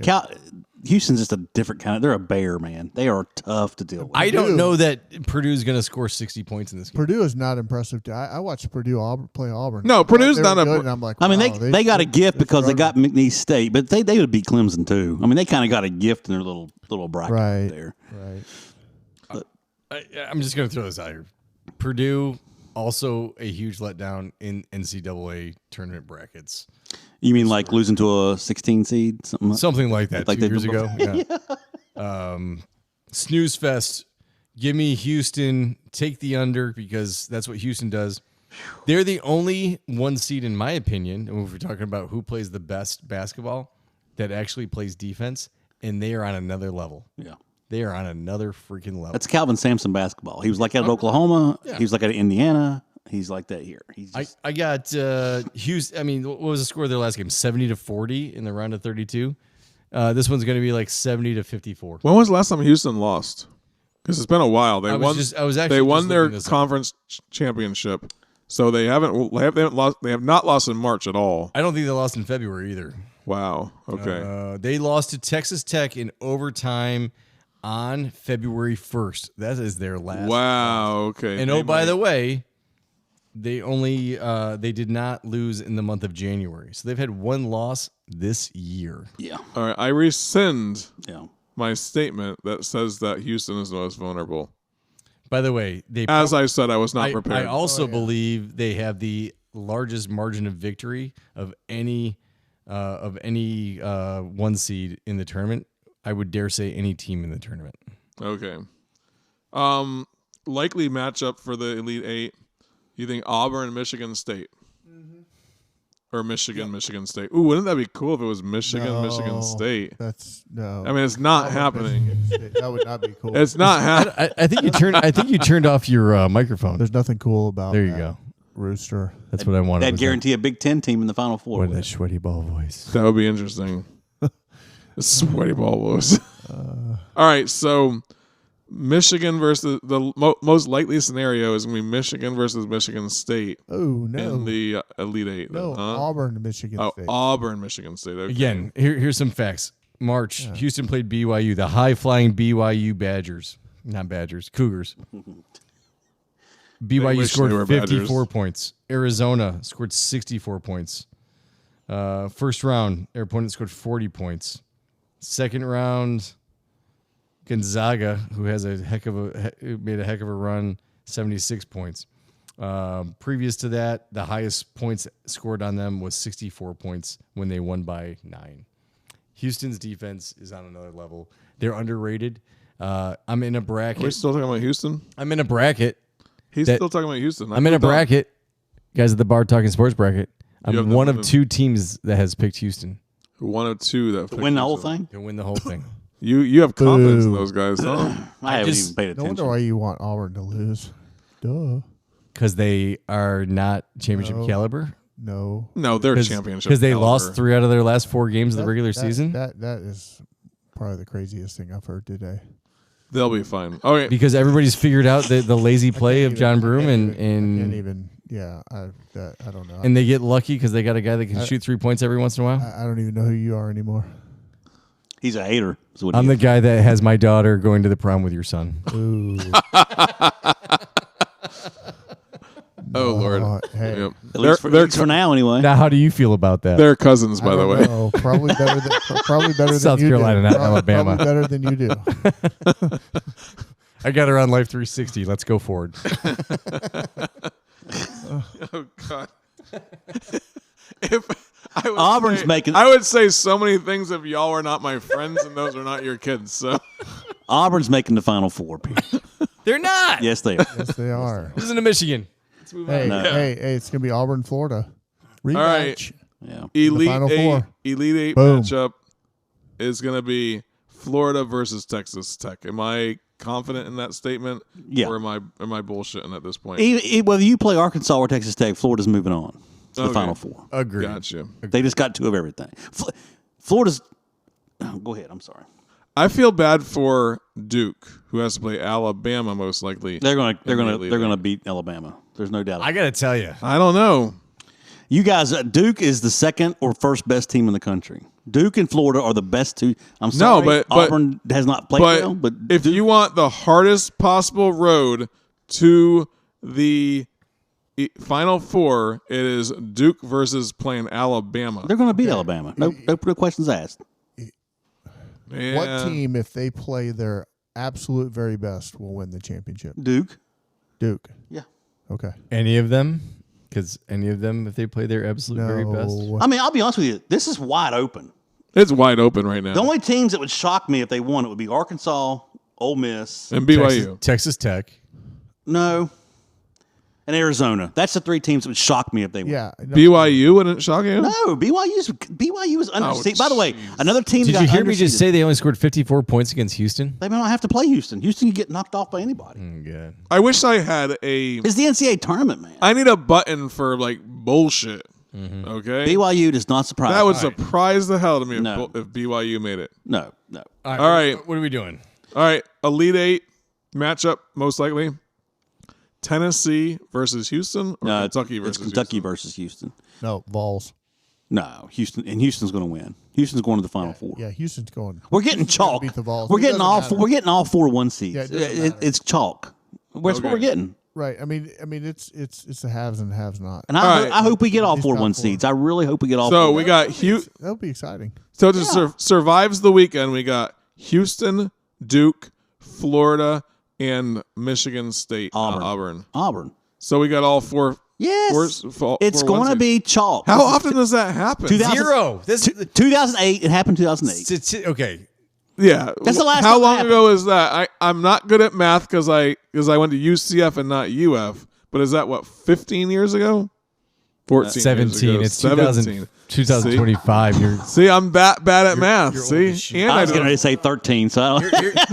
Houston's just a different kind of. They're a bear, man. They are tough to deal with. I don't Purdue. know that Purdue's going to score 60 points in this game. Purdue is not impressive. I watched Purdue play Auburn. No, Purdue's They were not a- good, and I'm like, I mean, wow, they got a gift they're because they got struggling. McNeese State, but they would beat Clemson too. I mean, they kind of got a gift in their little bracket Right. there. right. I'm just going to throw this out here. Purdue, also a huge letdown in NCAA tournament brackets. You mean like losing to a 16 seed? Something like that. Like 2 they years did ago. Yeah. Snooze fest. Give me Houston. Take the under because that's what Houston does. They're the only 1 seed, in my opinion, and if we're talking about who plays the best basketball, that actually plays defense, and they are on another level. Yeah. They are on another freaking level. That's Calvin Sampson basketball. He was like that at Oklahoma. Yeah. He was like that at Indiana. He's like that here. He's just, I got Houston. I mean, what was the score of their last game? 70-40 in the round of 32. This one's going to be like 70-54. When was the last time Houston lost? Because it's been a while. They won. They won their conference championship, so they haven't lost. They have not lost in March at all. I don't think they lost in February either. Wow. Okay. They lost to Texas Tech in overtime on February 1st. That is their last. Wow. Okay. And by the way, they only they did not lose in the month of January, so they've had 1 loss this year. yeah. All right. I rescind Yeah. my statement that says that Houston is the most vulnerable. By the way, As I said, I was not prepared. I also believe they have the largest margin of victory of any 1 seed in the tournament. I would dare say any team in the tournament. Okay. Likely matchup for the Elite Eight. You think Auburn, Michigan State? Or Michigan State. Ooh, wouldn't that be cool if it was Michigan State? That's no. I mean, it's not happening. That would not be cool. It's not happening. I think you turned off your microphone. There's nothing cool about There you that. go. Rooster. That's what I wanted. That'd was guarantee a Big Ten team in the Final Four. that sweaty ball voice. That would be interesting. The sweaty ball blows. All right, so Michigan versus the most likely scenario is going to be Michigan versus Michigan State Oh no. in the Elite Eight. No, Huh? Auburn, Michigan Oh, State. Auburn, Michigan State. Okay. Again, here's some facts. March, Houston played BYU, the high-flying BYU Cougars. BYU wish they were scored 54 Badgers. points. Arizona scored 64 points. First round, their opponent scored 40 points. Second round, Gonzaga, who has made a heck of a run, 76 points. Previous to that, the highest points scored on them was 64 points when they won by 9. Houston's defense is on another level. They're underrated. I'm in a bracket. Are we still talking about Houston? I'm in a bracket. He's still talking about Houston. I'm in a bracket. Guys at the bar talking sports bracket. You have I'm one of nothing 2 teams that has picked Houston One of 2 that To win the whole thing? to win the whole thing. You have confidence in Boo. those guys, huh? I haven't just- even paid No attention. wonder why you want Auburn to lose. Duh. Because they are not championship No. caliber. No. No, they're championship. Because they caliber. lost 3 out of their last 4 games of the regular season. That is probably the craziest thing I've heard today. They'll be fine. Okay. Because everybody's figured out the lazy play of John Broom Can't and even. Yeah, I don't know. and they get lucky because they got a guy that can shoot 3 points every once in a while. I don't even know who you are anymore. He's a hater. is what I'm he the is. guy that has my daughter going to the prom with your son. Ooh. Oh Lord. Hey. Yep. At least for now, anyway. Now, how do you feel about that? They're cousins, by the way. Oh, probably better than South you Carolina, do. not Probably Alabama. better than you do. I got her on Life 360. Let's go forward. Oh God. If I would Auburn's say, making- I would say so many things if y'all were not my friends and those are not your kids. So Auburn's making the Final Four, Pete. They're not. Yes, they are. Yes, they are. Listen to Michigan. Let's move Hey, on. hey, it's gonna be Auburn, Florida. Rematch. right. Yeah. Elite Final 8, Four. Elite 8 Boom. matchup is going to be Florida versus Texas Tech. Am I confident in that statement? Yeah. Or am I bullshitting at this point? Whether you play Arkansas or Texas Tech, Florida's moving on to the Okay. Final Four. Agreed. Gotcha. They just got 2 of everything. Florida's. Go ahead. I'm sorry. I feel bad for Duke, who has to play Alabama most likely. They're gonna Elite Eight. beat Alabama. There's no doubt. I got to tell you. I don't know. You guys, Duke is the second or first best team in the country. Duke and Florida are the best 2. I'm sorry, but Auburn has not played well. But if you want the hardest possible road to the Final Four, it is Duke versus playing Alabama. they're going to beat Alabama. No questions asked. Yeah. What team, if they play their absolute very best, will win the championship? Duke. Duke. Yeah. Okay. Any of them? Because any of them, if they play their absolute very best. I mean, I'll be honest with you. This is wide open. It's wide open right now. The only teams that would shock me if they won it would be Arkansas, Ole Miss, and BYU. Texas Tech. no, and Arizona. That's the three teams that would shock me if they won. Yeah. No, BYU wouldn't shock you? No, BYU was underseeded. By the way, another team Did that you got hear me just underseeded. say they only scored 54 points against Houston? They may not have to play Houston. Houston can get knocked off by anybody. Good. I wish I had a. It's the NCAA tournament, man. I need a button for like bullshit. Okay? BYU does not surprise That would me. surprise the hell out of me No. if BYU made it. No. All right. What are we doing? All right. Elite Eight matchup, most likely. Tennessee versus Houston or No, Kentucky versus it's Kentucky Houston? versus Houston. No, Vols. No, Houston's going to win. Houston's going to the Final Four. Yeah, Houston's going. We're getting Houston's gonna chalk. beat the Vols. We're It getting doesn't all matter. four. We're getting all 4 1 seeds. Yeah, it doesn't matter. It's chalk. That's what we're getting. Right. I mean, it's the haves and haves not. And All right. I hope we get all These 4 top 1 four. seeds. I really hope we get all. So 4. we got Houston. That'll be exciting. So to survives the weekend, we got Houston, Duke, Florida, and Michigan State. Auburn. So we got all 4. Yes, four it's going to seeds. be chalk. How often does that happen? 2000 0. 2008. It happened 2008. Okay. Yeah, That's the last How time it long happened. ago is that? I'm not good at math because I went to UCF and not UF. But is that what 15 years ago? 14. 17. Years It's ago. 2000, 2025. You're See, I'm bad at math. you're old See, as shit. and I was I going to say 13. So I don't,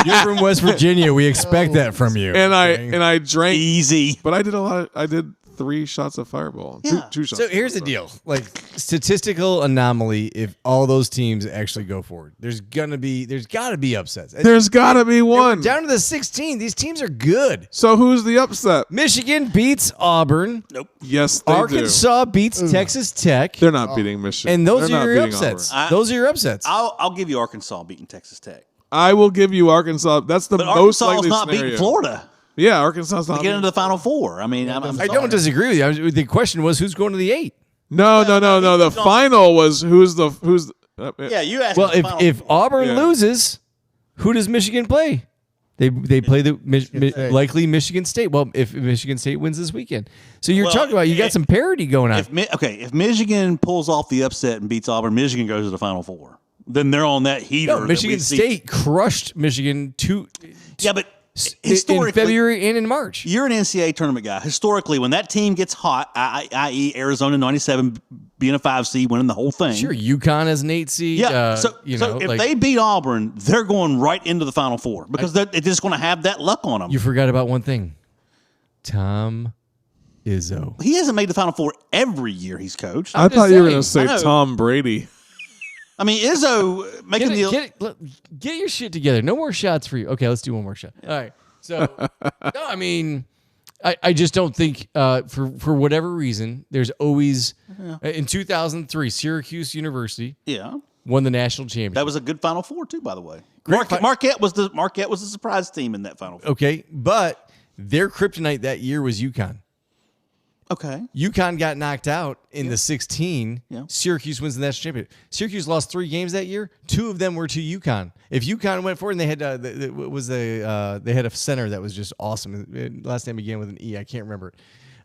you're from West Virginia. We expect that from you. and okay? I drank, easy. but I did 3 shots of Fireball. Yeah. Two shots. So here's the deal: like statistical anomaly. If all those teams actually go forward, there's got to be upsets. There's got to be one. Down to the 16. These teams are good. So who's the upset? Michigan beats Auburn. Nope. Yes, they Arkansas beats Texas Tech. do. They're not beating Michigan. And those They're are not your beating upsets. Auburn. Those are your upsets. I'll give you Arkansas beating Texas Tech. I will give you Arkansas. That's the But most Arkansas likely is not scenario. beating Florida Yeah, Arkansas's not. to get into the Final Four. I mean, I'm I don't disagree with you. The question was who's going to the 8. No. The final was who's. Yeah, you asked. Well, if Auburn Yeah. loses, who does Michigan play? They play the State. likely Michigan State. Well, if Michigan State wins this weekend, so you're Well, talking about you got some parity going on. if Michigan pulls off the upset and beats Auburn, Michigan goes to the Final Four. Then they're on that heater. No, that Michigan we see. State crushed Michigan Yeah, but in historically, February and in March. you're an NCAA tournament guy. Historically, when that team gets hot, i.e., Arizona '97 being a 5 seed, winning the whole thing. Sure, UConn as an 8 seed. Yeah. so If they beat Auburn, they're going right into the Final Four because they're just going to have that luck on them. you forgot about one thing. Tom Izzo. He hasn't made the Final Four every year he's coached. I thought you were going to saying. say I know. Tom Brady. I mean, Izzo making Get your shit together. No more shots for you. Okay, let's do one more shot. All right. So, no, I mean, I just don't think for whatever reason, there's always in 2003, Syracuse University won the national championship. That was a good Final Four too, by the way. Great Marquette was the surprise team in that Final Four. Okay, but their kryptonite that year was UConn. Okay. UConn got knocked out in the 16. Yeah. Syracuse wins the national championship. Syracuse lost 3 games that year. 2 of them were to UConn. If UConn went forward and they had they had a center that was just awesome. Last name began with an E. I can't remember it.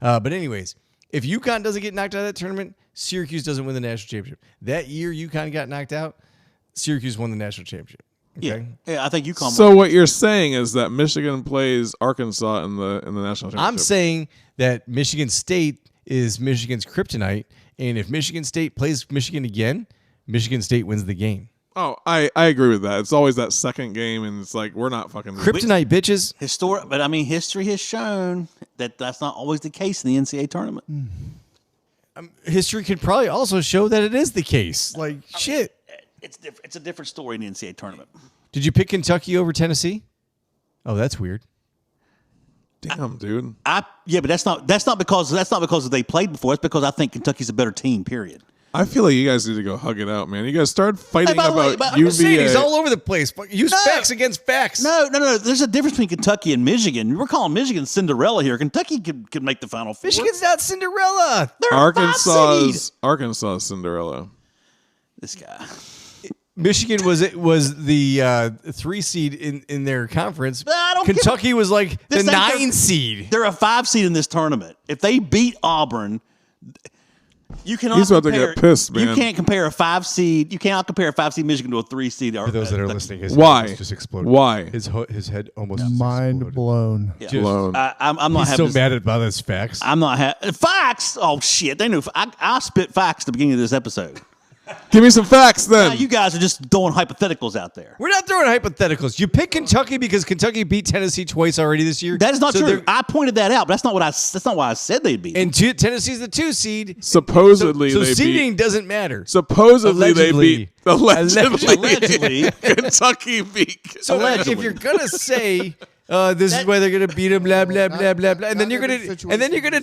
But anyways, if UConn doesn't get knocked out of that tournament, Syracuse doesn't win the national championship. That year UConn got knocked out, Syracuse won the national championship. Okay? Yeah, I think UConn. So what you're saying is that Michigan plays Arkansas in the national championship. I'm saying that Michigan State is Michigan's kryptonite, and if Michigan State plays Michigan again, Michigan State wins the game. Oh, I agree with that. It's always that second game, and it's like we're not fucking Kryptonite, bitches. But I mean, history has shown that that's not always the case in the NCAA tournament. History could probably also show that it is the case. Like, shit. It's a different story in the NCAA tournament. Did you pick Kentucky over Tennessee? Oh, that's weird. Damn, dude. But that's not because they played before. It's because I think Kentucky's a better team. Period. I feel like you guys need to go hug it out, man. You guys start fighting by the way, about I'm Just saying, UVA. he's all over the place. Use facts against facts. No. There's a difference between Kentucky and Michigan. We're calling Michigan Cinderella here. Kentucky could make the Final Four. Michigan's not Cinderella. They're a 5 seed. Arkansas Cinderella. This guy. Michigan was the 3 seed in their conference. I don't Kentucky was like the This ain't 9 seed. They're a 5 seed in this tournament. If they beat Auburn, you cannot. He's about to compare, get pissed, man. You can't compare a 5 seed. You cannot compare a 5 seed Michigan to a 3 seed. For those that are listening, his Why? head just exploded. Why? His head almost Mind exploded. blown. Yeah. Blown. I'm not He's having so this- mad about his facts. I'm not facts. Oh shit! They knew. I spit facts at the beginning of this episode. Give me some facts then. Now you guys are just throwing hypotheticals out there. We're not throwing hypotheticals. You pick Kentucky because Kentucky beat Tennessee twice already this year. That is not So true. they're- I pointed that out, but that's not what I. That's not why I said they'd be. And Tennessee's the 2 seed. Supposedly so they seeding beat. doesn't matter. Supposedly they beat. Allegedly. Allegedly. Kentucky beat. So Allegedly. if you're gonna say this is why they're gonna beat them, blah blah blah blah blah, and then you're gonna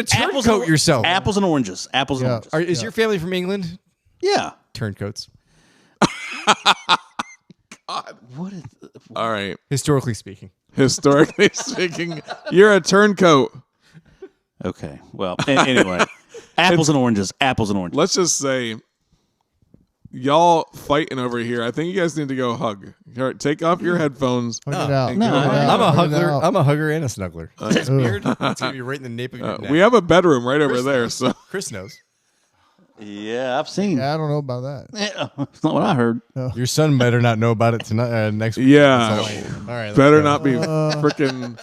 turncoat yourself. Apples and oranges. Apples and Yeah. oranges. Is your family from England? Yeah. Turncoats. What is? All right. Historically speaking. Historically speaking, you're a turncoat. Okay. Well, anyway, apples and oranges. Apples and oranges. Let's just say y'all fighting over here. I think you guys need to go hug. All right, take off your headphones. Hug it out. No, Hug it I'm out. a Hug it hugger. out. I'm a hugger and a snuggler. It's Ooh. weird. It's gonna be right in the nape of your neck. We have a bedroom right over there. So Chris knows. Yeah, I've seen. Yeah, I don't know about that. It's not what I heard. Your son better not know about it tonight. Next week. yeah, All right. better not be freaking.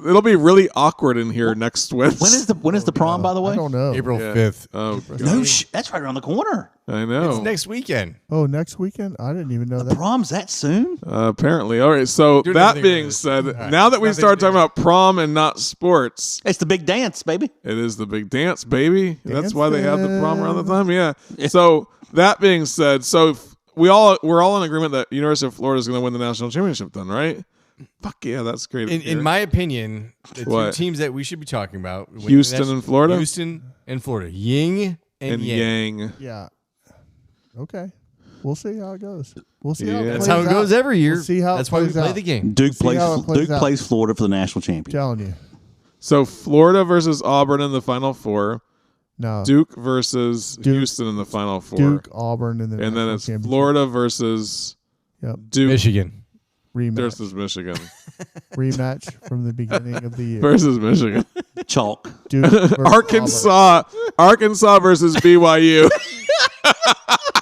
It'll be really awkward in here next Wednesday. When is the prom, by the way? I don't know. April Yeah. 5th. Oh, God. No, that's right around the corner. I know. It's next weekend. Oh, next weekend? I didn't even know that. Prom's that soon? Apparently. All right. So Dude, that nothing being really. said, All right. now that we Nothing started talking really. about prom and not sports, It's the big dance, baby. it is the big dance, baby. That's why they have the prom Dancing. around the time. Yeah. So that being said, we're all in agreement that University of Florida is going to win the national championship. Then, right? Fuck yeah, that's great. to hear. In my opinion, the two What? teams that we should be talking about: Houston and Florida? Houston and Florida. Yin and Yang. Yang. Yeah. Okay. We'll see how it goes. We'll see how Yeah. it That's plays how it goes out. every year. We'll see how That's it why we plays play out. the game. Duke See how it plays out. plays Florida for the national championship. Telling you. So Florida versus Auburn in the Final Four. No. Duke versus Houston in the Final Four. Duke, Auburn, and then And then it's Florida versus Yep. Duke Michigan. Rematch. versus Michigan. Rematch from the beginning of the year. versus Michigan. Chalk. Duke versus Arkansas versus BYU.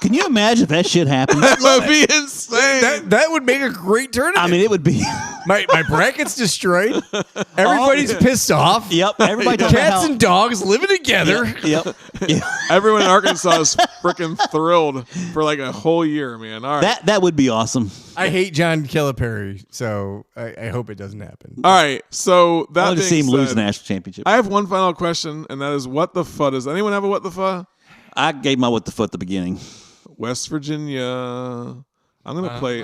Can you imagine if that shit happened? That would be insane. That would make a great tournament. I mean, it would be. my bracket's destroyed. Everybody's pissed off. Yep. Everybody talking about Cats how- and dogs living together. Yep. Yep. Everyone in Arkansas is freaking thrilled for like a whole year, man. All right. That would be awesome. I hate John Calipari, so I hope it doesn't happen. All right. So I that want to see being him lose the said, national championship. I have one final question, and that is what the fuck? Does anyone have a what the fuck? I gave my what the foot at the beginning. West Virginia. I'm going to play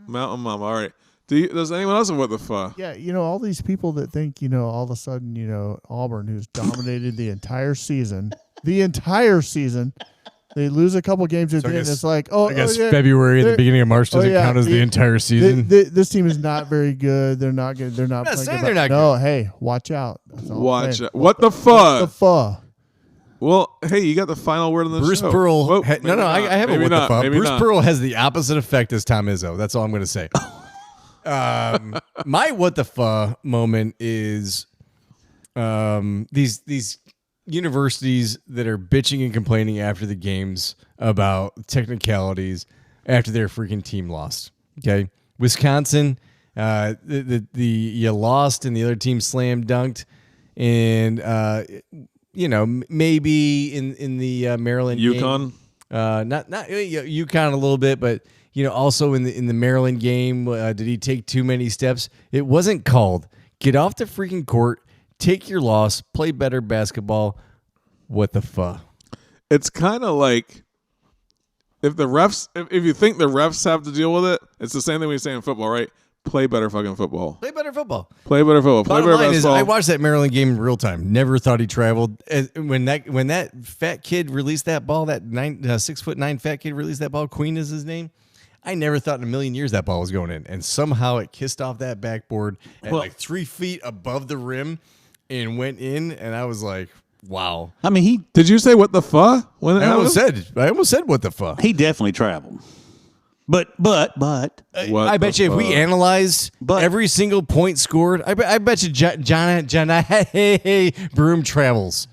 Mountain Mama. All right. Does anyone else have what the fuck? Yeah, all these people that think, all of a sudden, Auburn, who's dominated the entire season, they lose a couple games at the end. It's like, I guess yeah, February and the they're- beginning of March doesn't yeah, count as the entire season. This team is not very good. They're not good. They're not. I'm not playing saying good. they're not No, hey, watch out. That's all I'm Watch saying. it. What the The fuck? fuck. Well, hey, you got the final word on the Bruce show. Pearl. Whoa, I maybe have not. a Maybe what the not. fuck. Maybe Bruce not. Pearl has the opposite effect as Tom Izzo. That's all I'm going to say. My what the fuck moment is these universities that are bitching and complaining after the games about technicalities after their freaking team lost. Okay, Wisconsin, you lost and the other team slam dunked, and maybe in the Maryland UConn. game, not UConn a little bit, but also in the Maryland game, did he take too many steps? It wasn't called. Get off the freaking court, take your loss, play better basketball. What the fuck? It's kind of like if the refs, if you think the refs have to deal with it, it's the same thing we say in football, right? Play better fucking football. Play better football. Play better football. Play Bottom better line is, basketball. I watched that Maryland game in real time. Never thought he traveled. When that fat kid released that ball, that 6'9" fat kid released that ball. Queen is his name. I never thought in a million years that ball was going in, and somehow it kissed off that backboard at like 3 feet above the rim and went in. And I was like, Wow. I mean, he Did you say what the fuck? When it I almost happened? said what the fuck. definitely traveled. But What I bet the you if we fuck? analyzed But- every single point scored, I bet you John Broom travels.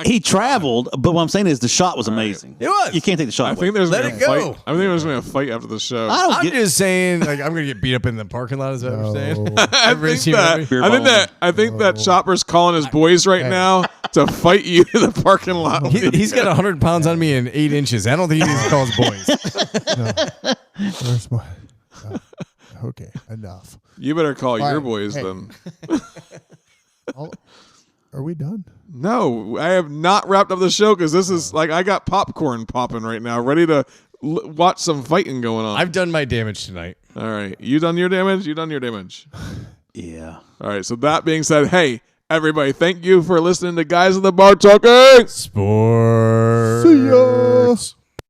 he traveled. But what I'm saying is the shot was amazing. It was. You can't take the shot I away. think there's Let gonna it be a go. fight. I think there's gonna be a fight after the show. I don't I'm get just saying, like, I'm gonna get beat up in the parking lot. Is that what you're saying? I Everybody's think teaming up that me? I think that Chopper's calling his boys right now to fight you in the parking lot. He's got 100 pounds on me and 8 inches. I don't think he needs to call his boys. Where's my? Okay, enough. You better call your right, boys hey. then. Are we done? No, I have not wrapped up the show because this is like I got popcorn popping right now, ready to watch some fighting going on. I've done my damage tonight. All right, you done your damage? You done your damage? Yeah. All right. So that being said, hey everybody, thank you for listening to Guys in the Bar Talking. Sports. See ya.